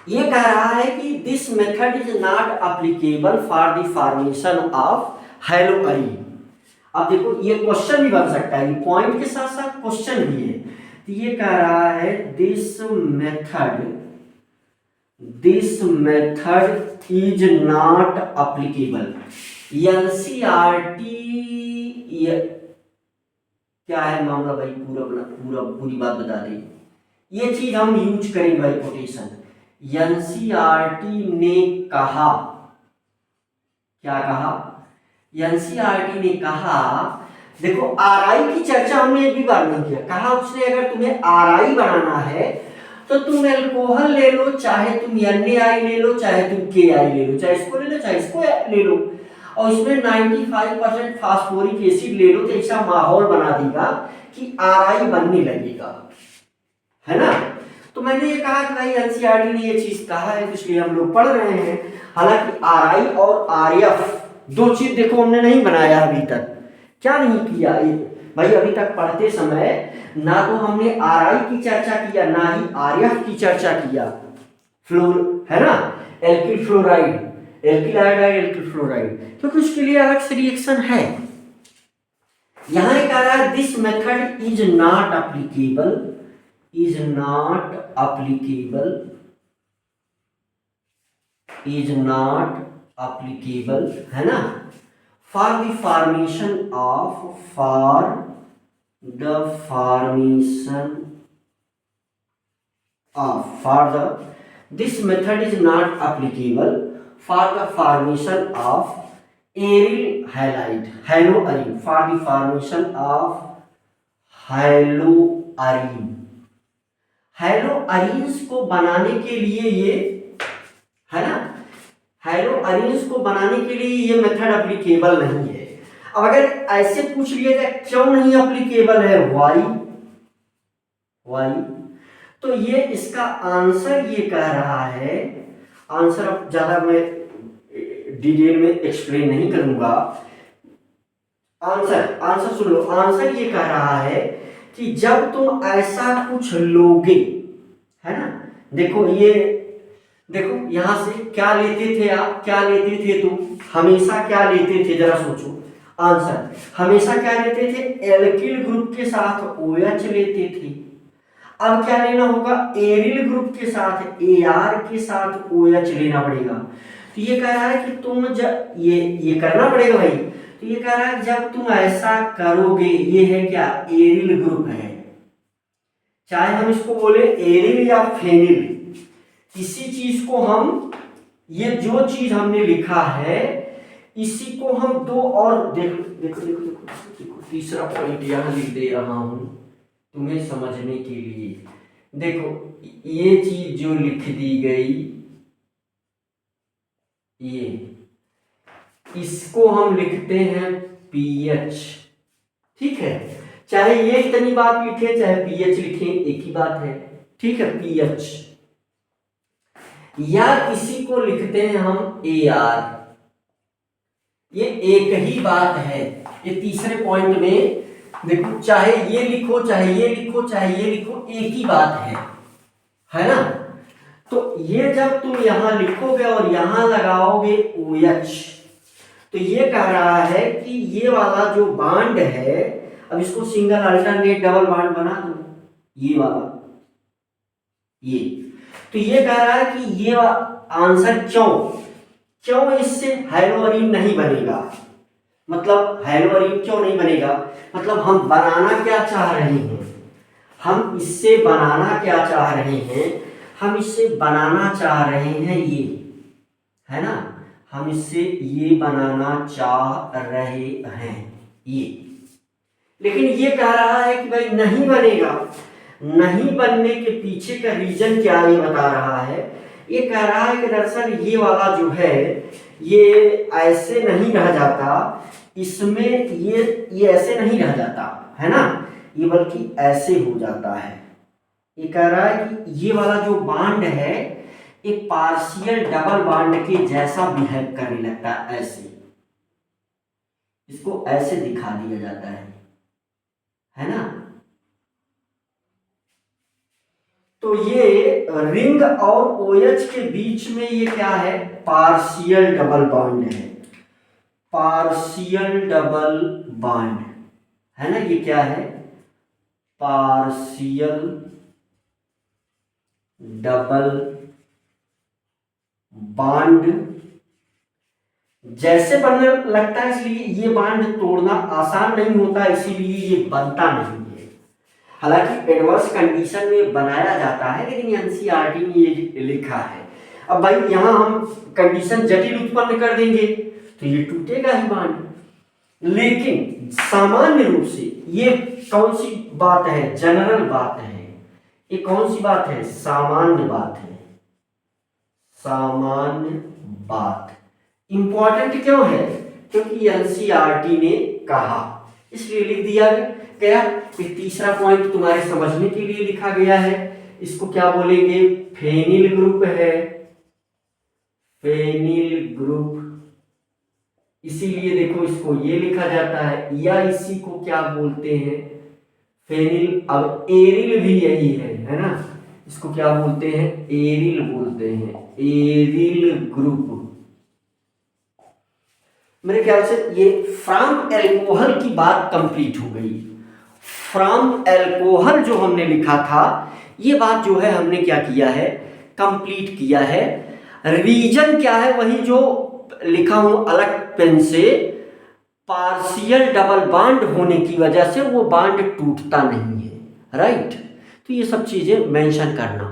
ये कह रहा है कि this method is not applicable for the formation of haloarene. अब देखो ये क्वेश्चन भी बन सकता है, ये पॉइंट के साथ साथ क्वेश्चन भी है। तो ये कह रहा है this method is not applicable. NCERT क्या है मामला भाई, पूरी बात बता दी। ये चीज हम यूज करेंगे भाई, कोटेशन। एनसीईआरटी ने कहा, क्या कहा? एनसीईआरटी ने कहा, देखो आरआई की चर्चा हमने एक भी बार नहीं किया। कहा उसने अगर तुम्हें आरआई बनाना है तो तुम एल्कोहल ले लो, चाहे तुम NaI ले लो, चाहे तुम KI ले लो, चाहे इसको ले लो, चाहे इसको ले लो, और इसमें 95% फास्फोरिक एसिड ले लो, तो ऐसा माहौल बना देगा कि आरआई बनने लगेगा, है ना। तो मैंने ये कहा कि भाई एनसीईआरटी ने ये चीज कहा है, तो इसलिए हम लोग पढ़ रहे हैं। हालांकि आरआई और आरएफ दो चीज देखो हमने नहीं बनाया अभी तक। क्या नहीं किया भाई, अभी तक पढ़ते समय ना तो हमने आरआई की चर्चा किया, ना ही आरएफ की चर्चा किया। फ्लोर है ना, alkyl fluoride, alkyl iodide, alkyl fluoride, क्योंकि उसके लिए अलग से रिएक्शन है। यहां कह रहा है this method is not applicable, is not applicable, है ना, for the formation of this method is not applicable for the formation of aryl halide, haloarine, for the formation of haloarine। हैलोअरीन्स को बनाने के लिए ये, है ना, हैलोअरीन्स को बनाने के लिए ये मेथड एप्लीकेबल नहीं है। अब अगर ऐसे पूछ लिया जाए क्यों नहीं एप्लीकेबल है, वाई, तो ये इसका आंसर ये कह रहा है, आंसर अब ज्यादा मैं डिटेल में एक्सप्लेन नहीं करूंगा। आंसर सुन लो। आंसर ये कह रहा है कि जब तुम ऐसा कुछ लोगे, है ना, देखो ये, देखो यहां से क्या लेते थे आप, क्या लेते थे तुम, हमेशा क्या लेते थे, जरा सोचो। आंसर हमेशा क्या लेते थे, एल्किल ग्रुप के साथ OH लेते थे। अब क्या लेना होगा, एरिल ग्रुप के साथ AR के साथ OH लेना पड़ेगा। तो ये कह रहा है कि तुम जब ये करना पड़ेगा भाई। तो ये कह रहा है जब तुम ऐसा करोगे, ये है क्या, एरिल ग्रुप है, चाहे हम इसको बोले एरिल या फेनिल, किसी चीज को हम, ये जो चीज हमने लिखा है इसी को हम दो और देखो तीसरा पॉइंट यहां लिख दे रहा हूं तुम्हें समझने के लिए। देखो ये चीज जो लिख दी गई, ये इसको हम लिखते हैं pH, ठीक है। चाहे ये इतनी बात लिखे चाहे pH लिखे, एक ही बात है, ठीक है, pH। या इसी को लिखते हैं हम AR, ये एक ही बात है। ये तीसरे पॉइंट में देखो, चाहे ये लिखो चाहे ये लिखो चाहे ये लिखो, एक ही बात है ना। तो ये जब तुम यहां लिखोगे और यहां लगाओगे OH, तो ये कह रहा है कि ये वाला जो बांड है, अब इसको सिंगल अल्टरनेट डबल बॉन्ड बना दो, ये वाला, ये। तो ये कह रहा है कि ये आंसर क्यों इससे हाइड्रोजन नहीं बनेगा, मतलब हाइड्रोजन क्यों नहीं बनेगा, मतलब हम बनाना क्या चाह रहे हैं, हम इससे बनाना क्या चाह रहे हैं, हम इससे बनाना चाह रहे हैं ये, है ना, हम इससे ये बनाना चाह रहे हैं ये। लेकिन ये कह रहा है कि भाई नहीं बनेगा। नहीं बनने के पीछे का रीजन क्या ये बता रहा है, ये कह रहा है कि दरअसल ये वाला जो है ये ऐसे नहीं रह जाता, इसमें ये ऐसे नहीं रह जाता, है ना, ये बल्कि ऐसे हो जाता है। ये कह रहा है कि ये वाला जो बॉन्ड है एक पार्शियल डबल बॉन्ड के जैसा बिहेव करने लगता है, ऐसे, इसको ऐसे दिखा दिया जाता है ना। तो ये रिंग और OH के बीच में ये क्या है, पार्शियल डबल बॉन्ड है, पार्शियल डबल बॉन्ड है ना, ये क्या है, पार्शियल डबल बॉन्ड जैसे बनने लगता है, इसलिए ये बॉन्ड तोड़ना आसान नहीं होता, इसीलिए ये बनता नहीं है। हालांकि एडवर्स कंडीशन में बनाया जाता है, लेकिन एनसीईआरटी में ये लिखा है। अब भाई यहाँ हम कंडीशन जटिल उत्पन्न कर देंगे तो ये टूटेगा ही बॉन्ड, लेकिन सामान्य रूप से ये कौन सी बात है, जनरल बात है, ये कौन सी बात है, सामान्य बात है, सामान्य बात। इंपॉर्टेंट क्यों है, क्योंकि एनसीईआरटी ने कहा, इसलिए लिख दिया गया। फिर तीसरा पॉइंट तुम्हारे समझने के लिए लिखा गया है, इसको क्या बोलेंगे, फेनिल ग्रुप है, फेनिल ग्रुप, इसीलिए देखो इसको ये लिखा जाता है, या इसी को क्या बोलते हैं, फेनिल। अब एरिल भी यही है ना, इसको क्या बोलते हैं, एरिल बोलते हैं, एरिल ग्रुप। मेरे ख्याल से ये फ्रॉम एल्कोहल की बात कंप्लीट हो गई। फ्रॉम एल्कोहल जो हमने लिखा था, ये बात जो है हमने क्या किया है, कंप्लीट किया है। रीजन क्या है, वही जो लिखा हूं अलग पेन से, पार्शियल डबल बॉन्ड होने की वजह से वो बॉन्ड टूटता नहीं है, राइट। तो ये सब चीजें मेंशन करना।